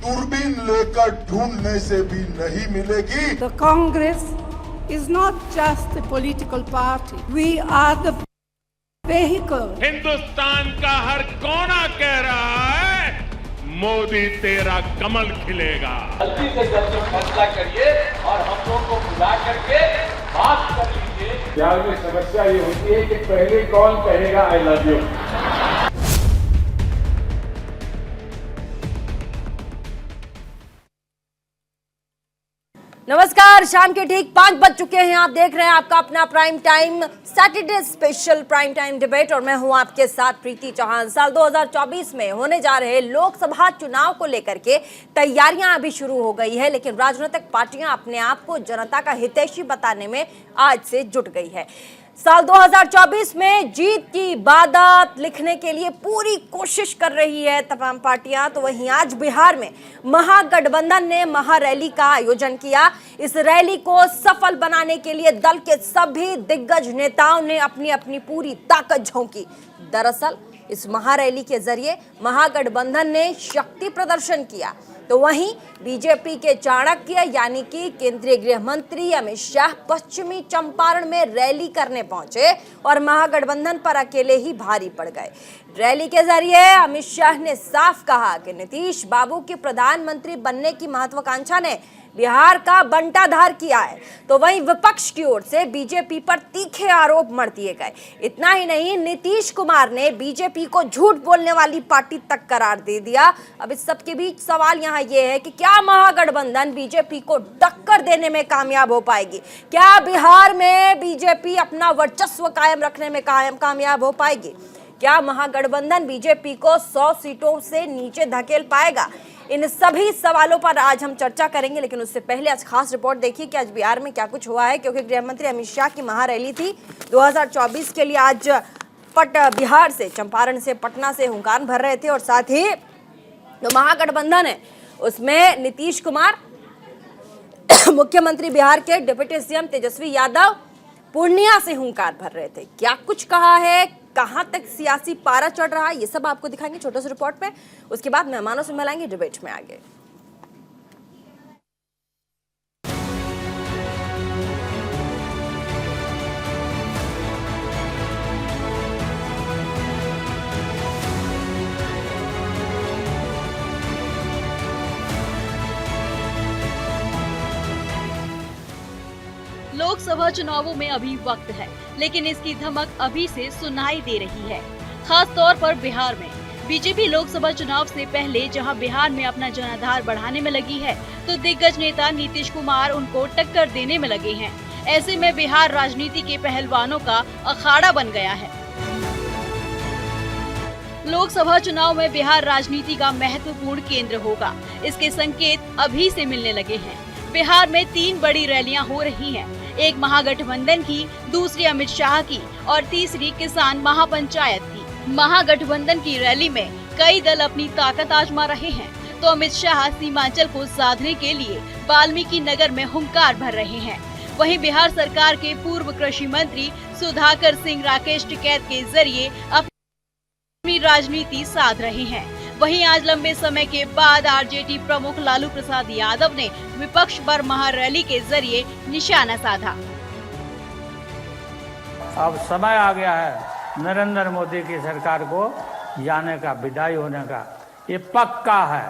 दूरबीन लेकर ढूंढने से भी नहीं मिलेगी। The Congress is not just a political party. We are the vehicle. Hindustan का हर कोना कह रहा है मोदी तेरा कमल खिलेगा। जल्दी से जल्दी फैसला करिए और हम लोग को बुला करके बात कर लीजिए। बिहार में समस्या ये होती है कि पहले कौन कहेगा आई लव यू। नमस्कार, शाम के ठीक 5 बज चुके हैं। आप देख रहे हैं आपका अपना prime time Saturday special prime time debate और मैं हूं आपके साथ प्रीति चौहान। साल 2024 में होने जा रहे लोकसभा चुनाव को लेकर के तैयारियां अभी शुरू हो गई है, लेकिन राजनीतिक पार्टियां अपने आप को जनता का हितैषी बताने में आज से जुट गई है। साल 2024 में जीत की बात लिखने के लिए पूरी कोशिश कर रही है तमाम पार्टियां। तो वहीं आज बिहार में महागठबंधन ने महारैली का आयोजन किया। इस रैली को सफल बनाने के लिए दल के सभी दिग्गज नेताओं ने अपनी अपनी पूरी ताकत झोंकी। दरअसल इस महारैली के जरिए महागठबंधन ने शक्ति प्रदर्शन किया। तो वहीं बीजेपी के चाणक्य यानी कि केंद्रीय गृह मंत्री अमित शाह पश्चिमी चंपारण में रैली करने पहुंचे और महागठबंधन पर अकेले ही भारी पड़ गए। रैली के जरिए अमित शाह ने साफ कहा कि नीतीश बाबू की प्रधानमंत्री बनने की महत्वाकांक्षा ने बिहार का बंटाधार किया है। तो वहीं विपक्ष की ओर से बीजेपी पर तीखे आरोप मढ़ दिए गए। इतना ही नहीं, नीतीश कुमार ने बीजेपी को झूठ बोलने वाली पार्टी तक करार दे दिया। अब इस सब के बीच सवाल यहाँ ये है कि क्या महागठबंधन बीजेपी को टक्कर देने में कामयाब हो पाएगी? क्या बिहार में बीजेपी अपना वर्चस्व कायम रखने में कामयाब हो पाएगी? क्या महागठबंधन बीजेपी को 100 सीटों से नीचे धकेल पाएगा? इन सभी सवालों पर आज हम चर्चा करेंगे, लेकिन उससे पहले आज खास रिपोर्ट देखिए कि आज बिहार में क्या कुछ हुआ है, क्योंकि गृह मंत्री अमित शाह की महारैली थी 2024 के लिए। आज बिहार से, चंपारण से, पटना से हुंकार भर रहे थे और साथ ही जो महागठबंधन है उसमें नीतीश कुमार, मुख्यमंत्री बिहार के डिप्टी सीएम तेजस्वी यादव पूर्णिया से हुंकार भर रहे थे। क्या कुछ कहा है, कहां तक सियासी पारा चढ़ रहा है, ये सब आपको दिखाएंगे छोटे से रिपोर्ट में। उसके बाद मेहमानों से मिलाएंगे डिबेट में आगे। लोकसभा चुनावों में अभी वक्त है, लेकिन इसकी धमक अभी से सुनाई दे रही है। खास तौर पर बिहार में बीजेपी लोकसभा चुनाव से पहले जहां बिहार में अपना जनाधार बढ़ाने में लगी है, तो दिग्गज नेता नीतीश कुमार उनको टक्कर देने में लगे हैं। ऐसे में बिहार राजनीति के पहलवानों का अखाड़ा बन गया है। लोकसभा चुनाव में बिहार राजनीति का महत्वपूर्ण केंद्र होगा, इसके संकेत अभी से मिलने लगे हैं। बिहार में 3 बड़ी रैलियां हो रही हैं। एक महागठबंधन की, दूसरी अमित शाह की और तीसरी किसान महापंचायत की। महागठबंधन की रैली में कई दल अपनी ताकत आजमा रहे हैं, तो अमित शाह सीमांचल को साधने के लिए वाल्मीकि नगर में हुंकार भर रहे हैं। वहीं बिहार सरकार के पूर्व कृषि मंत्री सुधाकर सिंह राकेश टिकैत के जरिए अपनी राजनीति साध रहे हैं। वहीं आज लंबे समय के बाद आरजेडी प्रमुख लालू प्रसाद यादव ने विपक्ष पर महारैली के जरिए निशाना साधा। अब समय आ गया है नरेंद्र मोदी की सरकार को जाने का, विदाई होने का। ये पक्का है,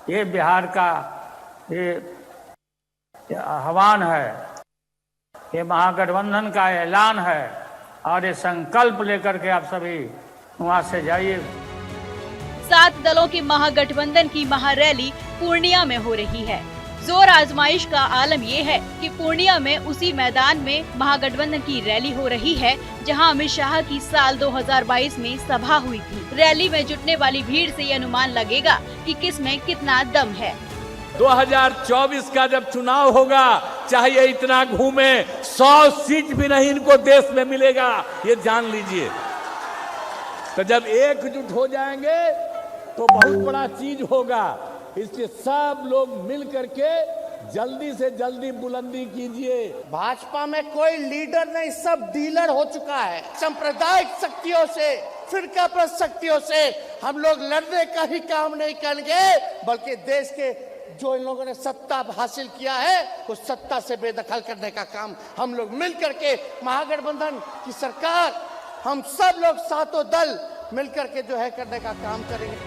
ये बिहार का ये आह्वान है, ये महागठबंधन का ऐलान है और ये संकल्प लेकर के आप सभी वहां से जाइए। 7 दलों की महागठबंधन की महारैली पूर्णिया में हो रही है। जोर आजमाइश का आलम ये है कि पूर्णिया में उसी मैदान में महागठबंधन की रैली हो रही है जहां अमित शाह की साल 2022 में सभा हुई थी। रैली में जुटने वाली भीड़ से ये अनुमान लगेगा कि किस में कितना दम है। 2024 का जब चुनाव होगा, चाहे इतना घूमे, 100 सीट भी नहीं इनको देश में मिलेगा, ये जान लीजिए। तो जब एकजुट हो जाएंगे तो बहुत बड़ा चीज होगा। इसलिए सब लोग मिल करके जल्दी से जल्दी बुलंदी कीजिए। भाजपा में कोई लीडर नहीं, सब डीलर हो चुका है। सांप्रदायिक शक्तियों से, फिरकापरस्त शक्तियों से हम लोग लड़ने का ही काम नहीं करेंगे, बल्कि देश के जो इन लोगों ने सत्ता हासिल किया है उस सत्ता से बेदखल करने का काम हम लोग मिल करके, महागठबंधन की सरकार, हम सब लोग सातों दल मिलकर के जो है करने का काम करेंगे।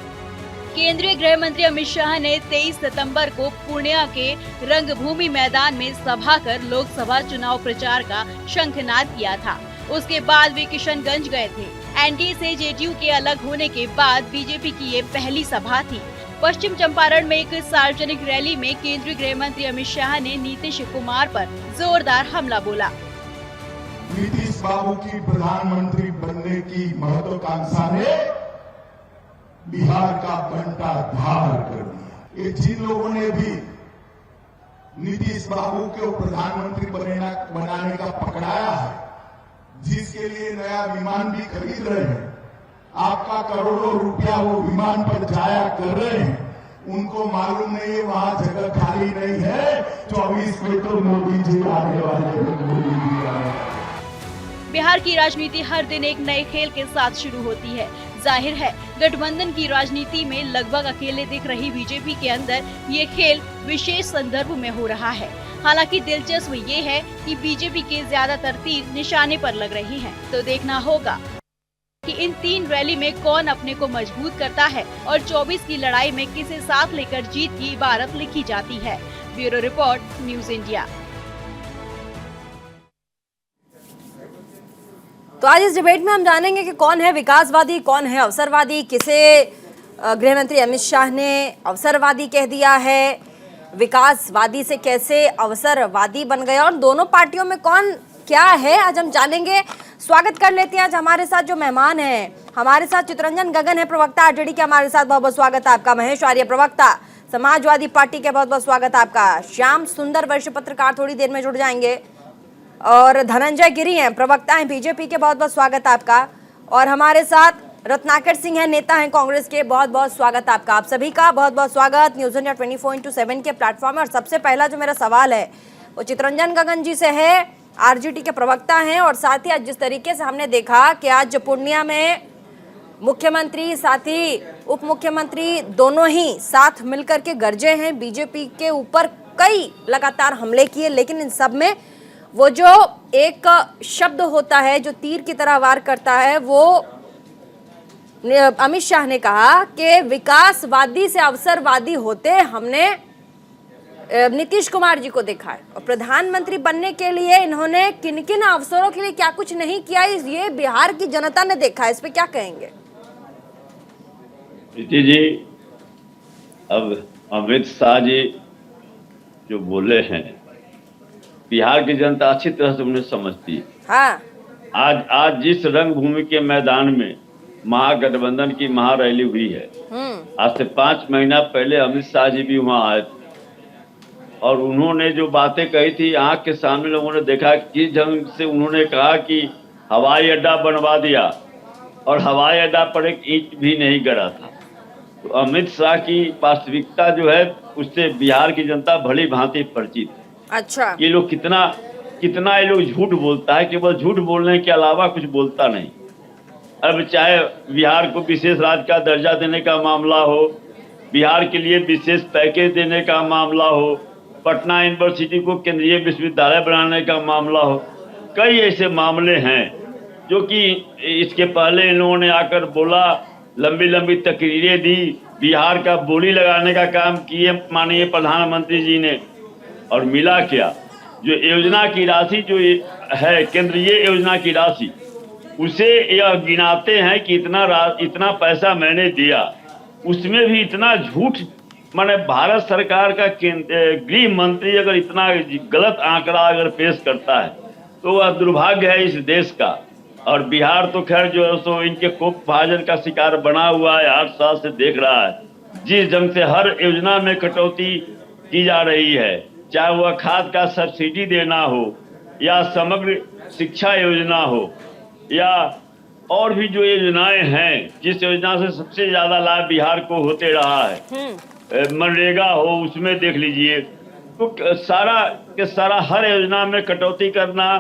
केंद्रीय गृह मंत्री अमित शाह ने 23 सितंबर को पूर्णिया के रंगभूमि मैदान में सभा कर लोकसभा चुनाव प्रचार का शंखनाद किया था। उसके बाद वे किशनगंज गए थे। एनडीए से जेडीयू के अलग होने के बाद बीजेपी की ये पहली सभा थी। पश्चिम चंपारण में एक सार्वजनिक रैली में केंद्रीय गृह मंत्री अमित शाह ने नीतीश कुमार पर जोरदार हमला बोला। नीतीश बाबू की प्रधानमंत्री बनने की महत्वाकांक्षा ने बिहार का बंटा धार कर दिया। ये जिन लोगों ने भी नीतीश बाबू को प्रधानमंत्री बनाने का पकड़ाया है, जिसके लिए नया विमान भी खरीद रहे हैं, आपका करोड़ों रुपया वो विमान पर जाया कर रहे हैं, उनको मालूम नहीं है वहां जगह खाली नहीं है। 24 में तो मोदी जी आने वाले हैं। बिहार की राजनीति हर दिन एक नए खेल के साथ शुरू होती है। जाहिर है गठबंधन की राजनीति में लगभग अकेले दिख रही बीजेपी के अंदर ये खेल विशेष संदर्भ में हो रहा है। हालांकि दिलचस्प ये है कि बीजेपी के ज्यादातर तीर निशाने पर लग रही हैं। तो देखना होगा कि इन 3 रैली में कौन अपने को मजबूत करता है और 24 की लड़ाई में किसे साथ लेकर जीत की इबारत लिखी जाती है। Bureau report, news India. तो आज इस डिबेट में हम जानेंगे कि कौन है विकासवादी, कौन है अवसरवादी, किसे गृह मंत्री अमित शाह ने अवसरवादी कह दिया है, विकासवादी से कैसे अवसरवादी बन गया और दोनों पार्टियों में कौन क्या है, आज हम जानेंगे। स्वागत कर लेते हैं आज हमारे साथ जो मेहमान हैं। हमारे साथ चितरंजन गगन है, प्रवक्ता आरजेडी के, हमारे साथ बहुत बहुत स्वागत है आपका। महेश आर्य, प्रवक्ता समाजवादी पार्टी के, बहुत बहुत स्वागत है आपका। श्याम सुंदर, वरिष्ठ पत्रकार, थोड़ी देर में जुड़ जाएंगे। और धनंजय गिरी हैं, प्रवक्ता हैं बीजेपी के, बहुत बहुत स्वागत है आपका। और हमारे साथ रत्नाकर सिंह हैं, नेता हैं कांग्रेस के, बहुत बहुत स्वागत है आपका। आप सभी का बहुत बहुत स्वागत न्यूज इंडिया 24/7 के प्लेटफॉर्म में। और सबसे पहला जो मेरा सवाल है वो चितरंजन गगन जी से है, आरजेडी के प्रवक्ता हैं। और साथ ही आज जिस तरीके से हमने देखा कि आज पूर्णिया में मुख्यमंत्री साथ ही उप मुख्यमंत्री दोनों ही साथ मिलकर के गरजे हैं, बीजेपी के ऊपर कई लगातार हमले किए, लेकिन इन सब में वो जो एक शब्द होता है जो तीर की तरह वार करता है, वो अमित शाह ने कहा कि विकासवादी से अवसरवादी होते हमने नीतीश कुमार जी को देखा है। और प्रधानमंत्री बनने के लिए इन्होंने किन किन अवसरों के लिए क्या कुछ नहीं किया, ये बिहार की जनता ने देखा है। इस पे क्या कहेंगे प्रीति जी? अब अमित शाह जी जो बोले हैं, बिहार की जनता अच्छी तरह से उन्हें समझती है। हाँ। आज जिस रंगभूमि के मैदान में महागठबंधन की महारैली हुई है, आज से 5 महीना पहले अमित शाह जी भी वहां आए थे और उन्होंने जो बातें कही थी आंख के सामने लोगों ने देखा। किस ढंग से उन्होंने कहा कि हवाई अड्डा बनवा दिया और हवाई अड्डा पर एक ईंट भी नहीं गिरा था। तो अमित शाह की वास्तविकता जो है उससे बिहार की जनता भली भांति परिचित है। अच्छा, ये लोग कितना ये लोग झूठ बोलता है, केवल झूठ बोलने के अलावा कुछ बोलता नहीं। अब चाहे बिहार को विशेष राज्य का दर्जा देने का मामला हो, बिहार के लिए विशेष पैकेज देने का मामला हो, पटना यूनिवर्सिटी को केंद्रीय विश्वविद्यालय बनाने का मामला हो, कई ऐसे मामले हैं जो कि इसके पहले इन लोगों ने आकर बोला, लंबी लंबी तकरीरें दी, बिहार का बोली लगाने का काम किए माननीय प्रधानमंत्री जी ने। और मिला क्या? जो योजना की राशि जो है केंद्रीय योजना की राशि, उसे यह गिनाते हैं कि इतना पैसा मैंने दिया, उसमें भी इतना झूठ। माने भारत सरकार का गृह मंत्री अगर इतना गलत आंकड़ा अगर पेश करता है तो वह दुर्भाग्य है इस देश का। और बिहार तो खैर जो है सो इनके कोप भाजन का शिकार बना हुआ है, 8 साल से देख रहा है। जिस ढंग से हर योजना में कटौती की जा रही है, चाहे वह खाद का सब्सिडी देना हो या समग्र शिक्षा योजना हो या और भी जो योजनाएं हैं, जिस योजना से सबसे ज्यादा लाभ बिहार को होते रहा है, मनरेगा हो, उसमें देख लीजिए। तो सारा के सारा हर योजना में कटौती करना,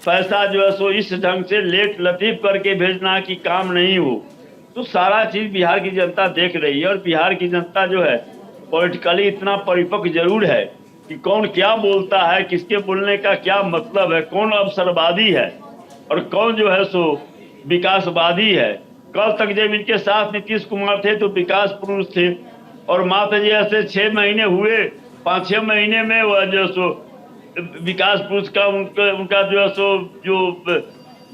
पैसा जो है सो इस ढंग से लेट लतीफ करके भेजना कि काम नहीं हो, तो सारा चीज बिहार की जनता देख रही है और बिहार की जनता जो है पॉलिटिकली इतना परिपक्व जरूर है कि कौन क्या बोलता है, किसके बोलने का क्या मतलब है, कौन अवसरवादी है और कौन जो है सो विकासवादी है। कल तक जब इनके साथ नीतीश कुमार थे तो विकास पुरुष थे और मात्र जैसे 6 महीने हुए, 5-6 महीने में वह जो सो विकास पुरुष का उनका जो है सो जो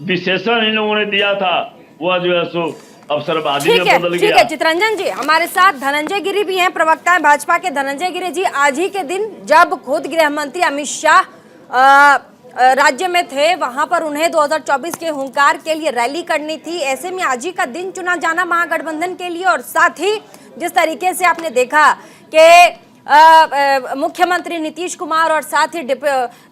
विशेषण इन लोगों ने दिया था वह जो है सो अवसरवादी में बदल गया। ठीक है चितरंजन जी, हमारे साथ धनंजय गिरी भी हैं, प्रवक्ता हैं भाजपा के। धनंजय गिरी जी, आज ही के दिन जब खुद गृह मंत्री अमित शाह राज्य में थे, वहां पर उन्हें 2024 के हुंकार के लिए रैली करनी थी। ऐसे में आज ही का दिन चुना जाना महागठबंधन के लिए, और साथ ही जिस तरीके से आपने देखा कि मुख्यमंत्री नीतीश कुमार और साथ ही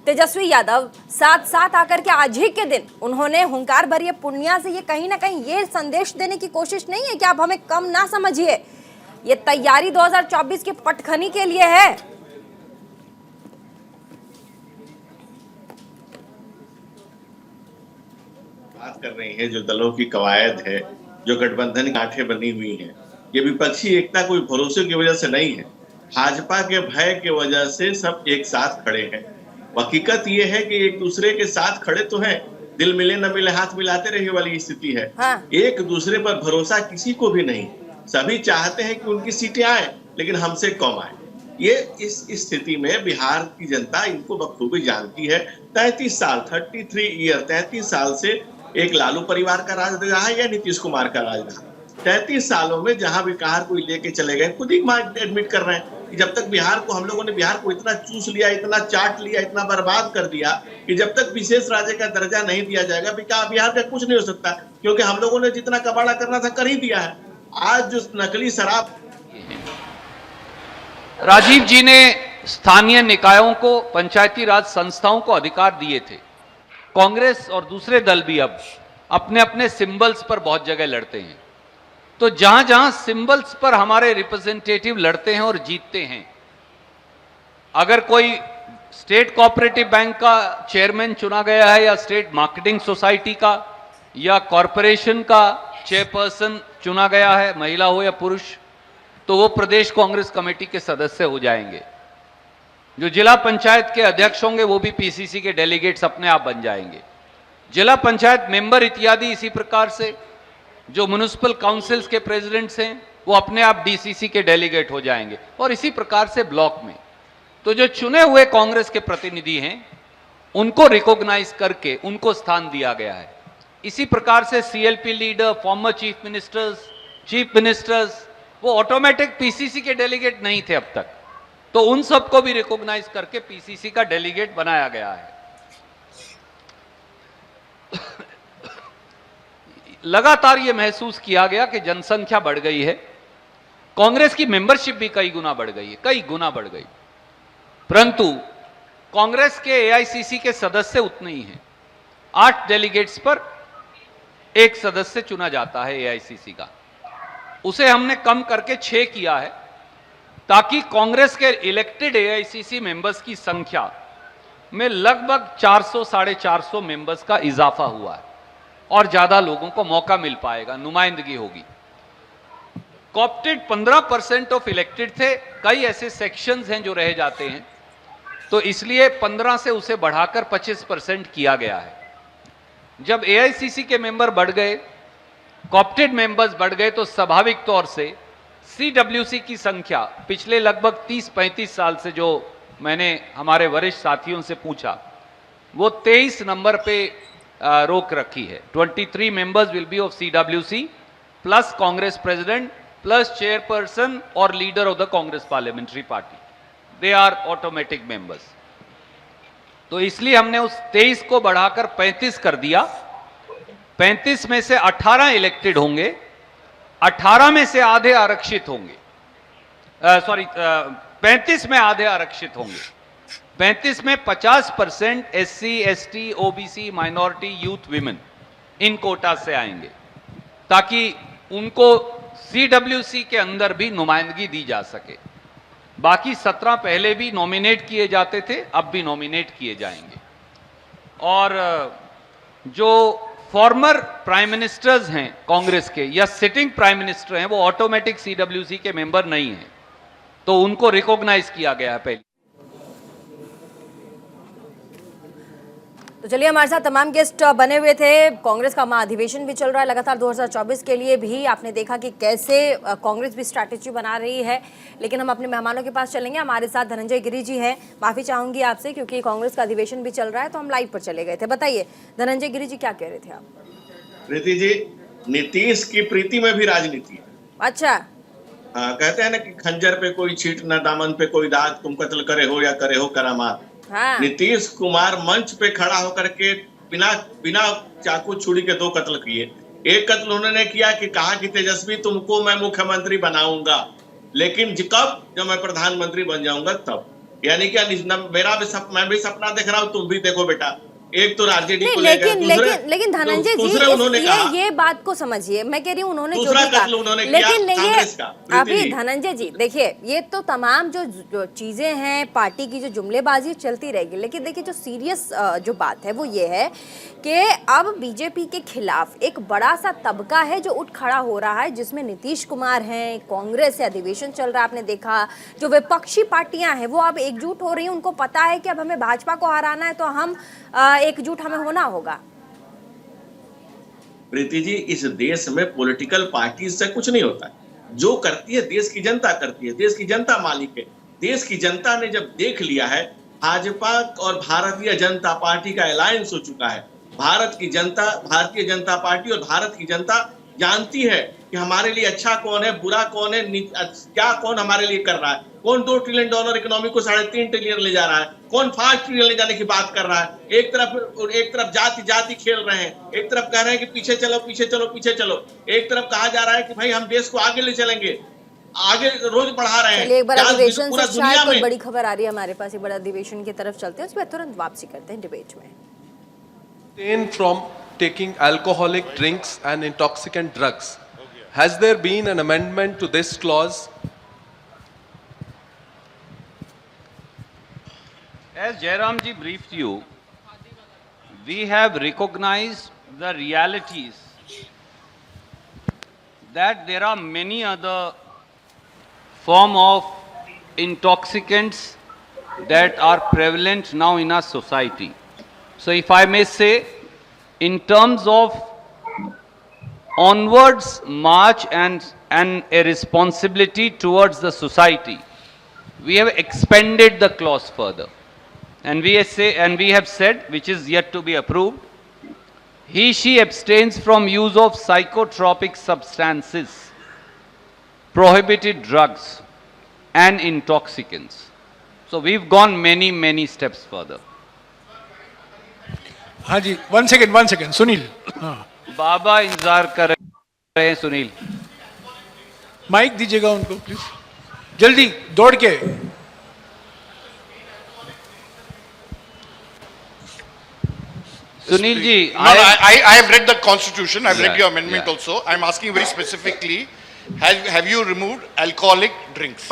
तेजस्वी यादव साथ आकर के आज ही के दिन उन्होंने हुंकार भरी पूर्णिया से, ये कहीं ना कहीं ये संदेश देने की कोशिश नहीं है कि आप हमें कम ना समझिए, ये तैयारी 2024 की पटखनी के लिए है। बात कर रहे हैं जो दलों की कवायद है, जो गठबंधन गांठें बनी हुई हैं, ये विपक्षी एकता कोई भरोसे की वजह से नहीं है, भाजपा के भय के वजह से सब एक साथ खड़े हैं। हकीकत ये है कि एक दूसरे के साथ खड़े तो हैं, दिल मिले न मिले हाथ मिलाते रहे वाली स्थिति है। हाँ। एक दूसरे पर भरोसा किसी को भी नहीं, सभी चाहते हैं कि उनकी सीटें आए लेकिन हमसे कम आए। ये इस स्थिति में बिहार की जनता इनको बखूबी जानती है। 33 साल 33 साल से एक लालू परिवार का राज रहा है या नीतीश कुमार का राज रहा। 33 सालों में जहां भी बिहार को लेके चले गए, खुद ही एडमिट कर रहे हैं कि जब तक बिहार को हम लोगों ने बिहार को इतना चूस लिया, इतना चाट लिया, इतना बर्बाद कर दिया कि जब तक विशेष राज्य का दर्जा नहीं दिया जाएगा बिहार का कुछ नहीं हो सकता, क्योंकि हम लोगों ने जितना कबाड़ा करना था कर ही दिया है। आज जो नकली शराब, राजीव जी ने स्थानीय निकायों को, पंचायती राज संस्थाओं को अधिकार दिए थे। कांग्रेस और दूसरे दल भी अब अपने अपने सिंबल्स पर बहुत जगह लड़ते हैं, तो जहां जहां सिंबल्स पर हमारे रिप्रेजेंटेटिव लड़ते हैं और जीतते हैं, अगर कोई स्टेट कोऑपरेटिव बैंक का चेयरमैन चुना गया है या स्टेट मार्केटिंग सोसाइटी का या कॉरपोरेशन का चेयरपर्सन चुना गया है, महिला हो या पुरुष, तो वो प्रदेश कांग्रेस कमेटी के सदस्य हो जाएंगे। जो जिला पंचायत के अध्यक्ष होंगे वो भी पीसीसी के डेलीगेट्स अपने आप बन जाएंगे। जिला पंचायत मेंबर इत्यादि इसी प्रकार से, जो म्युनिसिपल काउंसिल्स के प्रेसिडेंट्स हैं वो अपने आप डीसीसी के डेलीगेट हो जाएंगे, और इसी प्रकार से ब्लॉक में। तो जो चुने हुए कांग्रेस के प्रतिनिधि हैं उनको रिकॉग्नाइज करके उनको स्थान दिया गया है। इसी प्रकार से CLP leader, former chief ministers वो ऑटोमेटिक पीसीसी के डेलीगेट नहीं थे अब तक, तो उन सबको भी रिकॉग्नाइज करके पीसीसी का डेलीगेट बनाया गया है। लगातार यह महसूस किया गया कि जनसंख्या बढ़ गई है, कांग्रेस की मेंबरशिप भी कई गुना बढ़ गई है, कई गुना बढ़ गई, परंतु कांग्रेस के एआईसीसी के सदस्य उतने ही हैं। 8 डेलीगेट्स पर एक सदस्य चुना जाता है एआईसीसी का, उसे हमने कम करके 6 किया है, ताकि कांग्रेस के इलेक्टेड एआईसीसी मेंबर्स की संख्या में लगभग 400-450 मेंबर्स का इजाफा हुआ है और ज्यादा लोगों को मौका मिल पाएगा, नुमाइंदगी होगी। कॉप्टेड 15% ऑफ इलेक्टेड थे, कई ऐसे सेक्शंस हैं जो रह जाते हैं, तो इसलिए 15 से उसे बढ़ाकर 25% किया गया है। जब एआईसीसी के मेंबर बढ़ गए, कॉप्टेड मेंबर्स बढ़ गए, तो स्वाभाविक तौर से सीडब्ल्यूसी की संख्या पिछले लगभग 30-35 साल से, जो मैंने हमारे वरिष्ठ साथियों से पूछा, वो 23 नंबर पे रोक रखी है। 23 members will be of CWC plus Congress president plus chairperson और leader of the Congress parliamentary party, they are automatic members. तो इसलिए हमने उस 23 को बढ़ाकर 35 कर दिया। 35 में से 18 इलेक्टेड होंगे, 18 में से आधे आरक्षित होंगे, 35 में आधे आरक्षित होंगे, 35 में 50% SC, ST, OBC, minority, youth, women in quota से आएंगे, ताकि उनको सीडब्ल्यूसी के अंदर भी नुमाइंदगी दी जा सके। बाकी 17 पहले भी नॉमिनेट किए जाते थे, अब भी नॉमिनेट किए जाएंगे। और जो फॉर्मर प्राइम मिनिस्टर्स हैं कांग्रेस के या सिटिंग प्राइम मिनिस्टर हैं, वो ऑटोमेटिक सीडब्ल्यूसी के मेंबर नहीं हैं, तो उनको रिकॉग्नाइज किया गया है पहले। तो चलिए, हमारे साथ तमाम गेस्ट बने हुए थे। कांग्रेस का महाधिवेशन भी चल रहा है लगातार 2024 के लिए भी। आपने देखा कि कैसे कांग्रेस भी स्ट्रैटेजी बना रही है। लेकिन हम अपने मेहमानों के पास चलेंगे। हमारे साथ धनंजय गिरी जी हैं। माफ़ी चाहूंगी आपसे क्योंकि कांग्रेस का अधिवेशन भी चल रहा है तो हम लाइव पर चले गए थे। बताइए धनंजय गिरी जी, क्या कह रहे थे आप? प्रीति जी, नीतीश की प्रीति में भी राजनीति है। अच्छा, कहते हैं ना कि खंजर पे कोई छीट न दामन पे कोई दाग, तुम कत्ल करे हो या करे हो करामात। हाँ। नीतीश कुमार मंच पे खड़ा होकर के बिना चाकू छुरी के 2 कत्ल किए। एक कत्ल उन्होंने किया कि कहा कि तेजस्वी तुमको मैं मुख्यमंत्री बनाऊंगा, लेकिन कब? जब मैं प्रधानमंत्री बन जाऊंगा तब। यानी कि मैं भी सपना देख रहा हूँ, तुम भी देखो बेटा। एक तो आरजेडी को लेकिन धनंजय जी, ये बात को समझिए। मैं कह रही हूँ उन्होंने जो भी कहा, लेकिन ये अभी धनंजय जी देखिए, ये तो तमाम जो चीजें हैं, पार्टी की जो जुमलेबाजी चलती रहेगी। लेकिन देखिए, जो सीरियस जो बात है वो ये है कि अब बीजेपी के खिलाफ एक बड़ा सा तबका है जो उठ खड़ा हो रहा है, जिसमें नीतीश कुमार हैं, कांग्रेस है, अधिवेशन चल रहा है। आपने देखा जो विपक्षी पार्टियां हैं वो अब एकजुट हो रही हैं। उनको पता है कि अब हमें भाजपा को हराना है तो हम एकजुट हमें होना होगा। प्रीति जी, इस देश में पॉलिटिकल पार्टी से कुछ नहीं होता है। जो करती है देश की जनता करती है, देश की जनता मालिक है। देश की जनता ने जब देख लिया है भाजपा और भारतीय जनता पार्टी का अलायंस हो चुका है। भारतीय जनता पार्टी और भारत की जनता जानती है कि हमारे लिए अच्छा कौन है, बुरा कौन है, क्या कौन हमारे लिए कर रहा है। कौन $2 ट्रिलियन इकोनॉमी को 3.5 ट्रिलियन ले जा रहा है, कौन 5 ट्रिलियन ले जाने की बात कर रहा है। एक तरफ जाति खेल रहे हैं, एक तरफ कह रहे हैं कि पीछे चलो पीछे चलो पीछे चलो, एक तरफ कहा जा रहा है कि भाई हम देश को आगे ले चलेंगे, आगे रोज बढ़ा रहे हैं। एक बार अधिवेशन से शायद कोई बड़ी खबर आ रही है हमारे पास। एक बड़ा अधिवेशन की तरफ चलते हैं, उसके बाद तुरंत वापसी करते हैं डिबेट में। From taking alcoholic drinks and intoxicant drugs. Has there been an amendment to this clause? As Jairam ji briefed you, we have recognized the realities that there are many other form of intoxicants that are prevalent now in our society. So if I may say, in terms of onwards march and a responsibility towards the society, we have expanded the clause further. And we have said, which is yet to be approved, he/she abstains from use of psychotropic substances, prohibited drugs and intoxicants. So we've gone many steps further. हाँ जी, one second, Sunil. हाँ, बाबा इंतजार कर रहे हैं Sunil. Mic दीजिएगा उनको please, जल्दी दौड़ के। Sunil ji, I have read the constitution. I've read your amendment also. I'm asking very specifically, have you removed alcoholic drinks?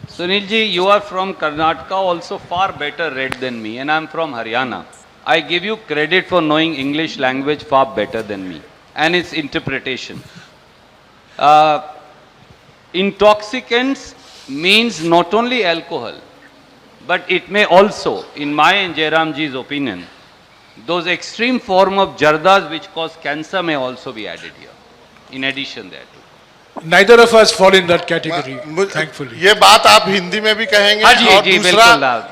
Sunil ji, you are from Karnataka, also far better read than me, and I'm from Haryana. I give you credit for knowing English language far better than me and its interpretation. Intoxicants means not only alcohol, but it may also, in my and Jairam ji's opinion, those extreme form of jardas which cause cancer may also be added here. In addition thereto. Neither of us fall in that category, thankfully. ये बात आप हिंदी में भी कहेंगे। हाँ जी, और जी,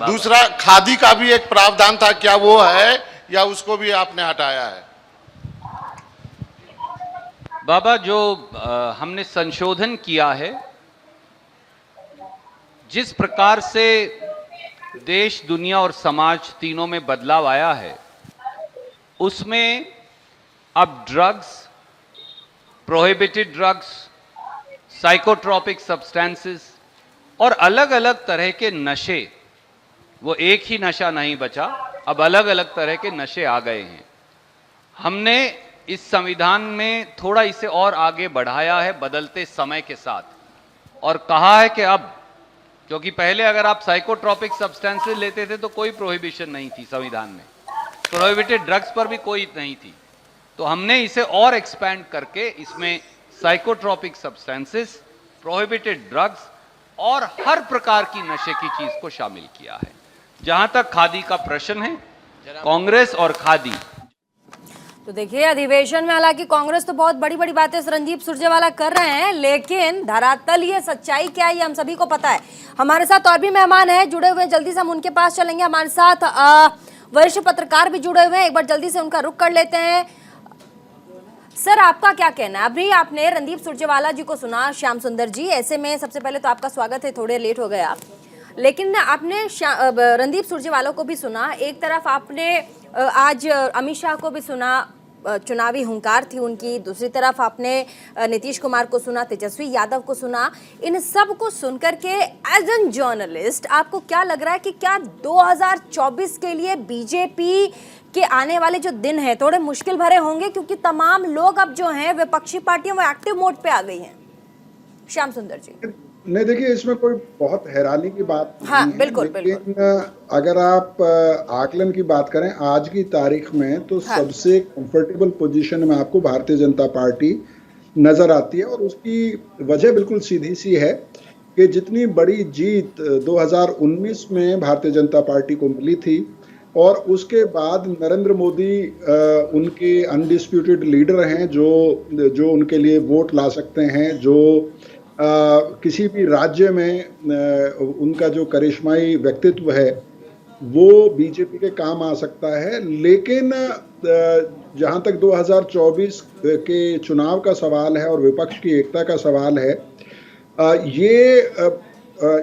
दूसरा खादी का भी एक प्रावधान था, क्या वो है या उसको भी आपने हटाया है? बाबा, जो हमने संशोधन किया है, जिस प्रकार से देश, दुनिया और समाज तीनों में बदलाव आया है, उसमें अब drugs, prohibited drugs, psychotropic substances और अलग अलग तरह के नशे, वो एक ही नशा नहीं बचा, अब अलग अलग तरह के नशे आ गए हैं। हमने इस संविधान में थोड़ा इसे और आगे बढ़ाया है बदलते समय के साथ, और कहा है कि अब, क्योंकि पहले अगर आप साइकोट्रॉपिक सब्सटेंसेस लेते थे तो कोई प्रोहिबिशन नहीं थी संविधान में, प्रोहिबिटेड ड्रग्स पर भी कोई नहीं थी, तो हमने इसे और एक्सपैंड करके इसमें साइकोट्रॉपिक सब्सटेंसेस, प्रोहिबिटेड ड्रग्स और हर प्रकार की नशे की चीज को शामिल किया है। जहां तक खादी का प्रश्न है, कांग्रेस और खादी, तो देखिए अधिवेशन में हालांकि कांग्रेस तो बहुत बड़ी बड़ी बातें रणदीप सुरजेवाला कर रहे हैं, लेकिन धरातल ये सच्चाई क्या है ये हम सभी को पता है। हमारे साथ और भी मेहमान हैं जुड़े हुए, जल्दी से हम उनके पास चलेंगे। हमारे साथ वरिष्ठ पत्रकार भी जुड़े हुए हैं, एक बार जल्दी से उनका रुख कर लेते हैं। सर, आपका क्या कहना है? अभी आपने रणदीप सुरजेवाला जी को सुना, श्याम सुंदर जी, ऐसे में सबसे पहले तो आपका स्वागत है, थोड़े लेट हो गए आप, लेकिन आपने रणदीप सुरजेवाला को भी सुना, एक तरफ आपने आज अमित शाह को भी सुना, चुनावी हुंकार थी उनकी, दूसरी तरफ आपने नीतीश कुमार को सुना, तेजस्वी यादव को सुना। इन सब को सुनकर के एज एन जर्नलिस्ट आपको क्या लग रहा है कि क्या 2024 के लिए बीजेपी के आने वाले जो दिन हैं थोड़े मुश्किल भरे होंगे, क्योंकि तमाम लोग अब जो हैं विपक्षी पार्टियां वो एक्टिव मोड पे आ गई हैं? श्याम सुंदर जी। नहीं, देखिए इसमें कोई बहुत हैरानी की बात हाँ, नहीं है, बिल्कुल, लेकिन अगर आप आकलन की बात करें आज की तारीख में तो हाँ। सबसे कंफर्टेबल पोजीशन में आपको भारतीय जनता पार्टी नजर आती है, और उसकी वजह बिल्कुल सीधी सी है कि जितनी बड़ी जीत 2019 में भारतीय जनता पार्टी को मिली थी और उसके बाद नरेंद्र मोदी उनके अनडिस्प्यूटेड लीडर हैं जो उनके लिए वोट ला सकते हैं, जो किसी भी राज्य में उनका जो करिश्माई व्यक्तित्व है वो बीजेपी के काम आ सकता है। लेकिन जहां तक 2024 के चुनाव का सवाल है और विपक्ष की एकता का सवाल है,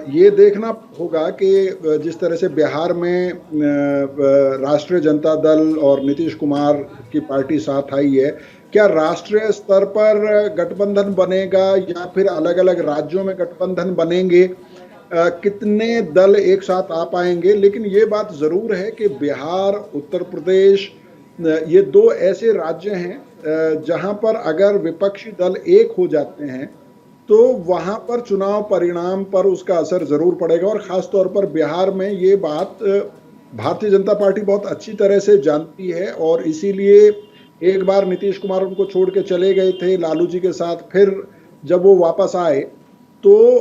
ये देखना होगा कि जिस तरह से बिहार में राष्ट्रीय जनता दल और नीतीश कुमार की पार्टी साथ आई है, क्या राष्ट्रीय स्तर पर गठबंधन बनेगा या फिर अलग अलग राज्यों में गठबंधन बनेंगे, कितने दल एक साथ आ पाएंगे। लेकिन ये बात जरूर है कि बिहार, उत्तर प्रदेश, ये दो ऐसे राज्य हैं जहां पर अगर विपक्षी दल एक हो जाते हैं तो वहां पर चुनाव परिणाम पर उसका असर जरूर पड़ेगा। और खास तौर पर बिहार में ये बात भारतीय जनता पार्टी बहुत अच्छी तरह से जानती है, और इसीलिए एक बार नीतीश कुमार उनको छोड़ के चले गए थे लालू जी के साथ, फिर जब वो वापस आए तो